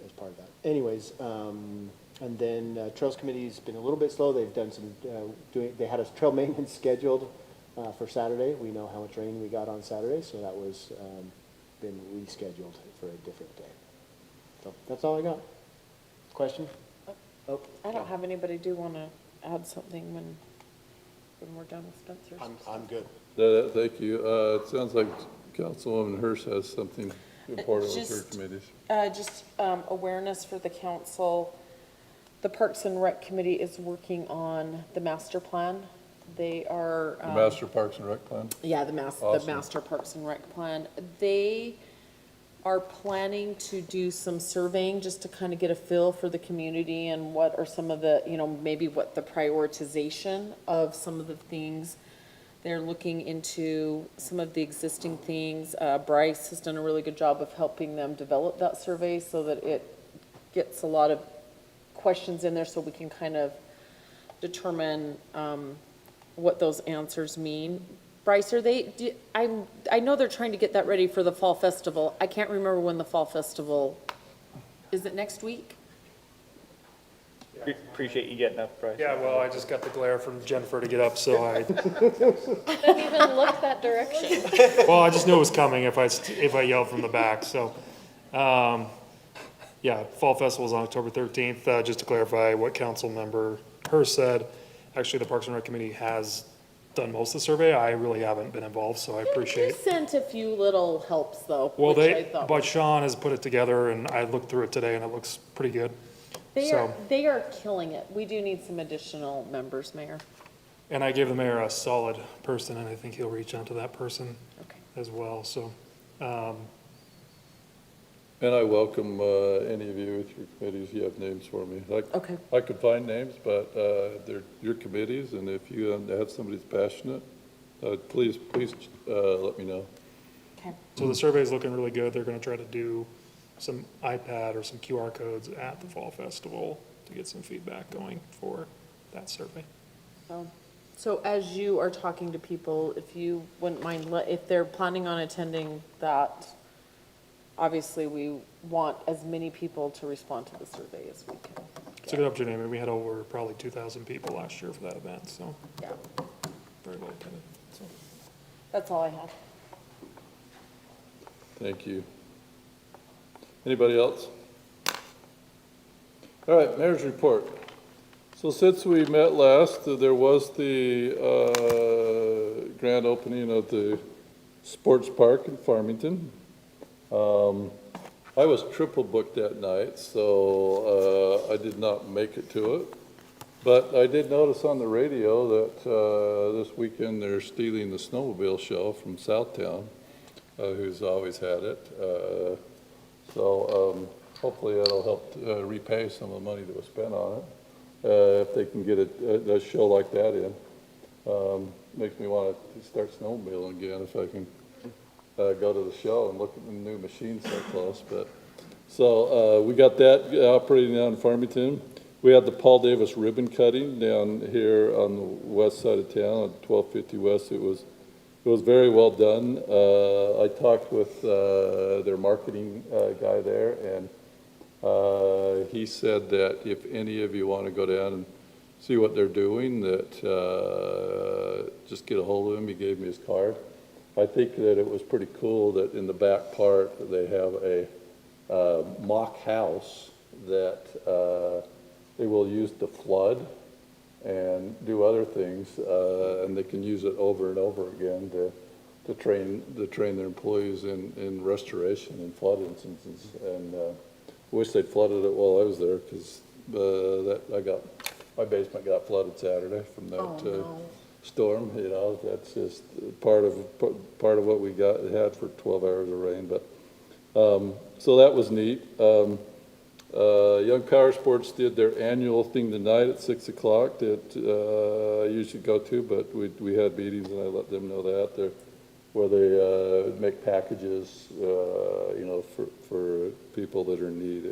as part of that. Anyways, and then Trails Committee's been a little bit slow. They've done some, they had a trail maintenance scheduled for Saturday. We know how much rain we got on Saturday, so that was been rescheduled for a different day. So that's all I got. Question? Oh, I don't have anybody do want to add something when we're done with Spencer's. I'm good. Thank you. It sounds like Councilwoman Hirsch has something important with her Just- committees. Just awareness for the council. The Parks and Rec Committee is working on the master plan. They are. The Master Parks and Rec Plan? Yeah, the Awesome. Master Parks and Rec Plan. They are planning to do some surveying just to kind of get a feel for the community and what are some of the, maybe what the prioritization of some of the things. They're looking into some of the existing things. Bryce has done a really good job of helping them develop that survey so that it gets a lot of questions in there so we can kind of determine what those answers mean. Bryce, I know they're trying to get that ready for the Fall Festival. I can't remember when the Fall Festival, is it next week? Appreciate you getting up, Bryce. Yeah, well, I just got the glare from Jennifer to get up, so I, Didn't even look that direction. well, I just knew it was coming if I yelled from the back, so. Yeah, Fall Festival's on October 13th. Just to clarify what council member Hirsch said, actually, the Parks and Rec Committee has done most of the survey. I really haven't been involved, so I They appreciate. sent a few little helps though, Well, which I thought. but Sean has put it together, and I looked through it today, and it looks pretty good. So, They are killing it. We do need some additional members, Mayor. and I gave the mayor a solid person, and I think he'll reach out to that person Okay. as well, so. And I welcome any of you with your committees. You have names for me. Okay. I could find names, but they're your committees, and if you have somebody that's passionate, please let me know. Okay. So the survey's looking really good. They're gonna try to do some iPad or some QR codes at the Fall Festival to get some feedback going for that survey. So as you are talking to people, if you wouldn't mind, if they're planning on attending that, obviously we want as many people to respond to the survey as we can. It's a good opportunity. I mean, we had over probably 2,000 people last year for that event, so Yeah, very well attended. So, that's all I have. Thank you. Anybody else? All right, mayor's report. So since we met last, there was the grand opening of the sports park in Farmington. I was triple booked that night, so I did not make it to it. But I did notice on the radio that this weekend they're stealing the snowmobile show from Southtown, who's always had it. So hopefully that'll help repay some of the money that was spent on it. If they can get a show like that in. Makes me want to start snowmobiling again if I can go to the show and look at the new machines so close. But so we got that operating down in Farmington. We had the Paul Davis ribbon cutting down here on the west side of town at 1250 West. It was very well done. I talked with their marketing guy there, and he said that if any of you want to go down and see what they're doing, that just get a hold of him. He gave me his card. I think that it was pretty cool that in the back part they have a mock house that they will use to flood and do other things, and they can use it over and over again to train their employees in restoration and flood instances. And wish they'd flooded it while I was there, because my basement got flooded Saturday from that storm. You know, that's just part of what we had for 12 hours of rain. But so that was neat. Young Power Sports did their annual thing tonight at 6 o'clock that I usually go to, but we had meetings and I let them know that where they make packages, you know, for people that are in need,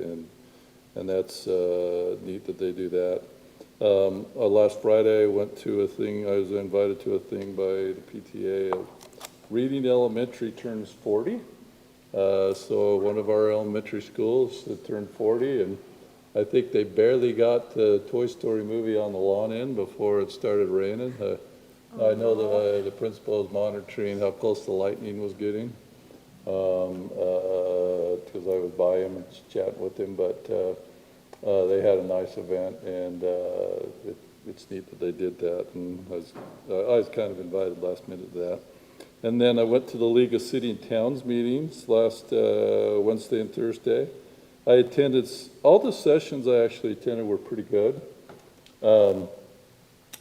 and that's neat that they do that. Last Friday, I went to a thing. I was invited to a thing by the PTA of Reading Elementary turns 40. So one of our elementary schools turned 40, and I think they barely got the Toy Story movie on the lawn in before it started raining. I know the principal is monitoring how close the lightning was getting, because I was by him and chatting with him, but they had a nice event, and it's neat that they did that, and I was kind of invited last minute to that. And then I went to the League of City and Towns meetings last Wednesday and Thursday. I attended, all the sessions I actually attended were pretty good.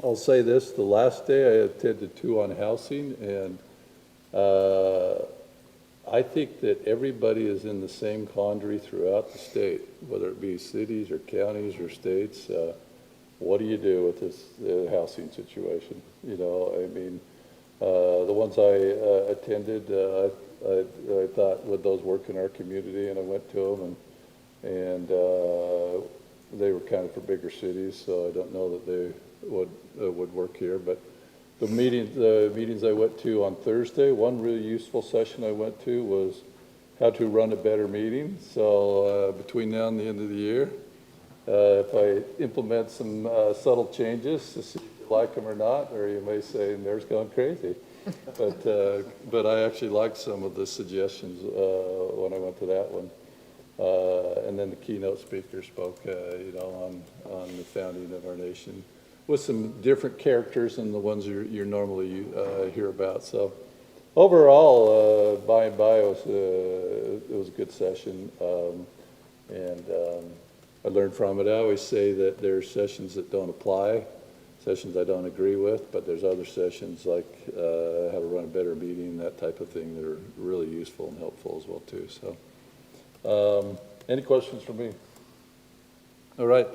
I'll say this, the last day I attended 2 on housing, and I think that everybody is in the same quandary throughout the state, whether it be cities or counties or states. What do you do with this housing situation? You know, I mean, the ones I attended, I thought, would those work in our community? And I went to them, and they were kind of for bigger cities, so I don't know that they would work here. But the meetings I went to on Thursday, one really useful session I went to was how to run a better meeting. So between now and the end of the year, if I implement some subtle changes to see if you like them or not, or you may say, Mayor's gone crazy. But I actually liked some of the suggestions when I went to that one. And then the keynote speaker spoke, you know, on the founding of our nation, with some different characters than the ones you normally hear about. So overall, by and by, it was a good session, and I learned from it. I always say that there's sessions that don't apply, sessions I don't agree with, but there's other sessions like how to run a better meeting, that type of thing, that are really useful and helpful as well too. So, any questions for me? All right.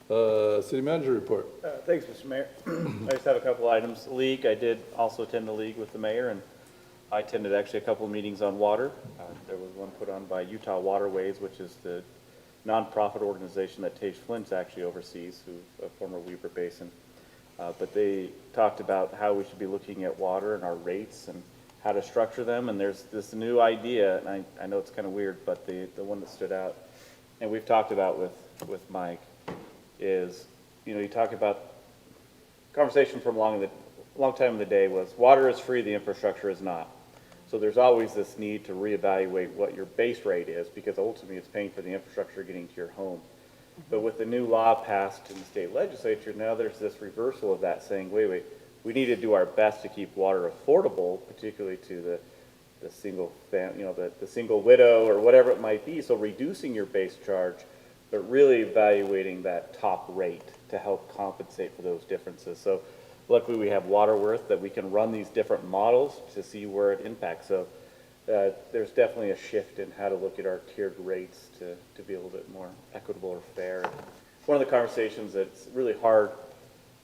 City manager report. Thanks, Mr. Mayor. I just have a couple items. League, I did also attend the league with the mayor, and I attended actually a couple of meetings on water. There was one put on by Utah Waterways, which is the nonprofit organization that Tage Flint actually oversees, who's a former Weber Basin. But they talked about how we should be looking at water and our rates and how to structure them. And there's this new idea, and I know it's kind of weird, but the one that stood out, and we've talked about with Mike, is, you know, you talk about, conversation from a long time in the day was, water is free, the infrastructure is not. So there's always this need to reevaluate what your base rate is, because ultimately it's paying for the infrastructure getting to your home. But with the new law passed in the state legislature, now there's this reversal of that saying, wait, we need to do our best to keep water affordable, particularly to the single the single widow or whatever it might be. So reducing your base charge, but really evaluating that top rate to help compensate for those differences. So luckily we have Waterworth that we can run these different models to see where it impacts. So there's definitely a shift in how to look at our tiered rates to be a little bit more equitable or fair. One of the conversations that's really hard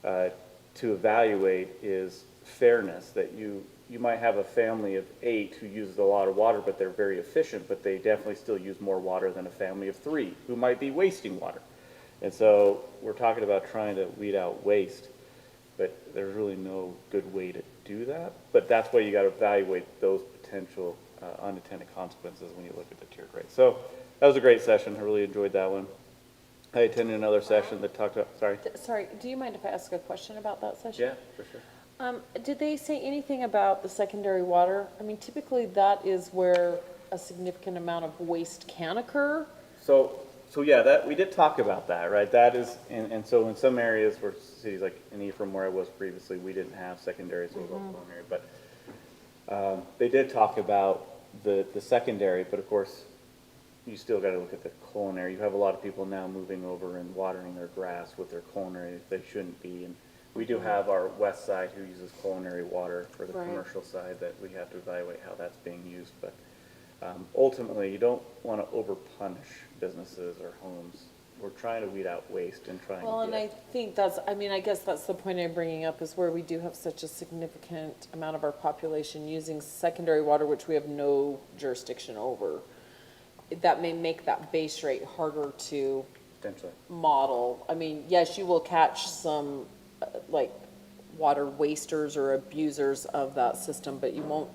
to evaluate is fairness, that you might have a family of 8 who uses a lot of water, but they're very efficient, but they definitely still use more water than a family of 3 who might be wasting water. And so we're talking about trying to weed out waste, but there's really no good way to do that. But that's why you got to evaluate those potential unintended consequences when you look at the tiered rate. So that was a great session. I really enjoyed that one. I attended another session that talked about, Sorry, do you mind if I ask a question about that session? Yeah, for sure. Did they say anything about the secondary water? I mean, typically that is where a significant amount of waste can occur. So yeah, that, we did talk about that, right? That is, and so in some areas where cities like, and from where I was previously, we didn't have secondary, so it was all primary, but they did talk about the secondary, but of course, you still got to look at the culinary. You have a lot of people now moving over and watering their grass with their culinary if they shouldn't be. And we do have our west side who uses culinary water for the Right. commercial side that we have to evaluate how that's being used. But ultimately, you don't want to over-punish businesses or homes. We're trying to weed out waste and trying Well, to and I get. think that's, I mean, I guess that's the point I'm bringing up, is where we do have such a significant amount of our population using secondary water, which we have no jurisdiction over. That may make that base rate harder to Potentially. model. I mean, yes, you will catch some, like, water wasters or abusers of that system, but you won't,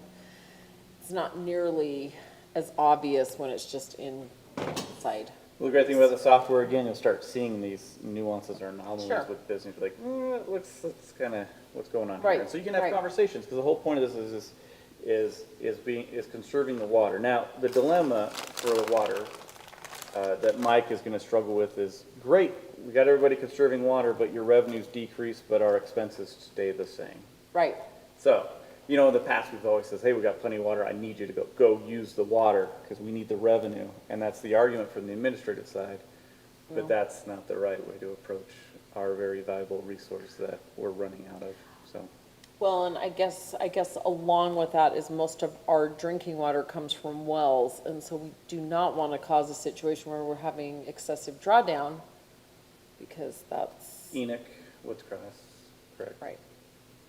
it's not nearly as obvious when it's just inside. Well, the great thing about the software, again, you'll start seeing these nuances or anomalies Sure. with business. You're like, it looks kind of what's going on Right, here. And so you can have right. conversations, because the whole point of this is conserving the water. Now, the dilemma for the water that Mike is going to struggle with is, great, we got everybody conserving water, but your revenues decrease, but our expenses stay the same. Right. So, in the past, we've always said, hey, we got plenty of water, I need you to go use the water, because we need the revenue. And that's the argument from the administrative side. But that's not the right way to approach our very valuable resource that we're running out of, so. Well, and I guess along with that is most of our drinking water comes from wells, and so we do not want to cause a situation where we're having excessive drawdown, because that's, Enoch, Woods Cross, correct. right,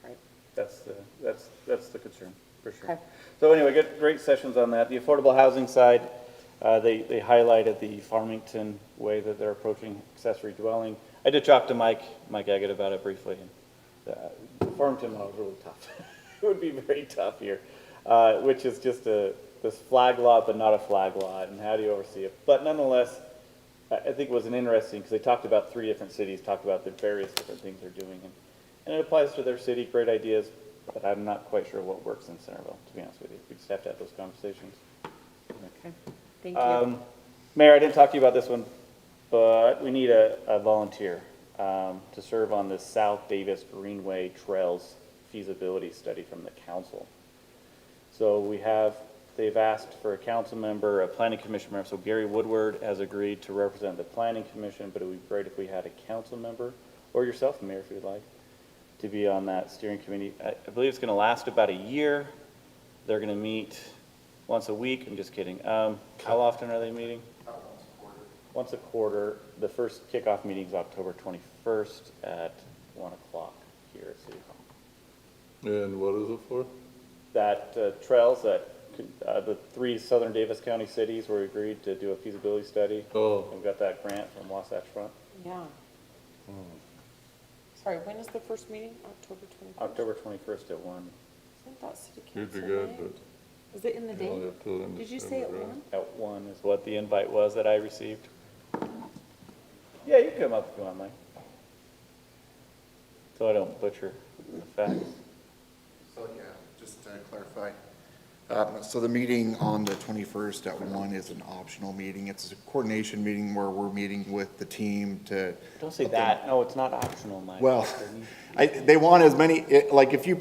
right. That's the concern, for sure. Okay. So anyway, great sessions on that. The affordable housing side, they highlighted the Farmington way that they're approaching accessory dwelling. I did talk to Mike Agate about it briefly. And the Farmington model is really tough. It would be very tough here, which is just this flag lot, but not a flag lot, and how do you oversee it? But nonetheless, I think it was an interesting, because they talked about 3 different cities, talked about the various different things they're doing. And it applies to their city, great ideas, but I'm not quite sure what works in Centerville, to be honest with you. We just have to have those conversations. Okay, thank you. Mayor, I didn't talk to you about this one, but we need a volunteer to serve on the South Davis Greenway Trails feasibility study from the council. So they've asked for a council member, a planning commission member, so Gary Woodward has agreed to represent the planning commission, but it would be great if we had a council member, or yourself, Mayor, if you'd like, to be on that steering committee. I believe it's going to last about a year. They're going to meet once a week. I'm just kidding. How often are they meeting? Once a quarter. The first kickoff meeting is October 21st at 1 o'clock here at City Hall. And what is it for? That trails that the 3 southern Davis County cities were agreed to do a feasibility study. Oh. And we got that grant from Wasatch Front. Yeah. Sorry, when is the first meeting? October 21st? October 21st at 1. Isn't that city You'd be council good, night? but Is it in the you only day? have till the end of Did you say at December, right? 1? At 1 is what the invite was that I received. Yeah, you can come up if you want, Mike. So I don't butcher the facts. So, yeah, just to clarify, So the meeting on the 21st at 1 is an optional meeting. It's a coordination meeting where we're meeting with the team to. Don't say that. No, it's not optional, Mike. Well, they want as many, like, if you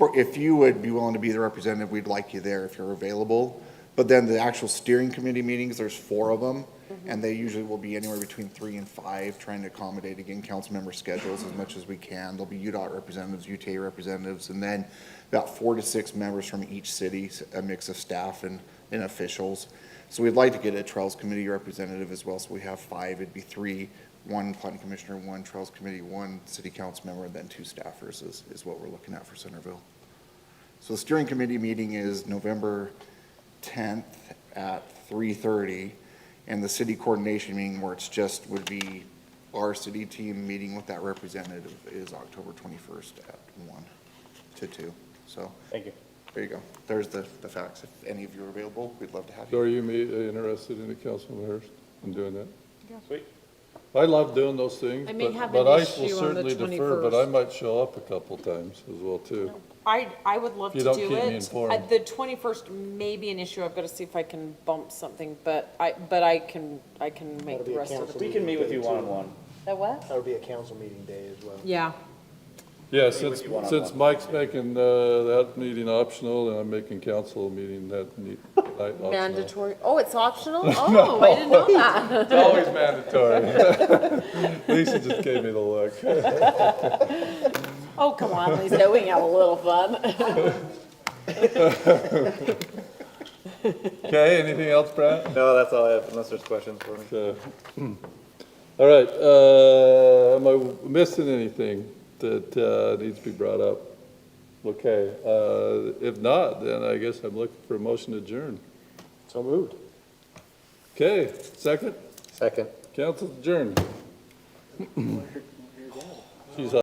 would be willing to be the representative, we'd like you there if you're available. But then the actual steering committee meetings, there's 4 of them, and they usually will be anywhere between 3 and 5, trying to accommodate, again, council member schedules as much as we can. There'll be UDOT representatives, UTA representatives, and then about 4 to 6 members from each city, a mix of staff and officials. So we'd like to get a Trails Committee representative as well, so we have 5, it'd be 3, 1 planning commissioner, 1 Trails Committee, 1 city council member, and then 2 staffers is what we're looking at for Centerville. So the steering committee meeting is November 10th at 3:30, and the city coordination meeting where it's just would be our city team meeting with that representative is October 21st at 1 to 2. So Thank you. there you go. There's the facts. If any of you are available, we'd love to have So you. are you interested in the council members in doing that? Sweet. I love doing those things, I may have but an I will issue on the certainly defer, but I 21st. might show up a couple times as well, too. I would love You to don't do keep me it. informed. The 21st may be an issue. I've got to see if I can bump something, but I can make That'll the be a rest of council it. We can meet with you one-on-one. That what? That'll be a council meeting day as well. Yeah. Yeah, with you one-on-one. since Mike's making that meeting optional, and I'm making council meeting that night optional. Mandatory. Oh, it's optional? Oh, I didn't know that. It's always mandatory. Lisa just gave me the look. Oh, come on, Lisa, we can have a little fun. Okay, anything else, Brad? No, that's all I have, unless there's questions for me. All right, am I missing anything that needs to be brought up? Okay, if not, then I guess I'm looking for a motion to adjourn. So moved. Okay, second, Second. council adjourned.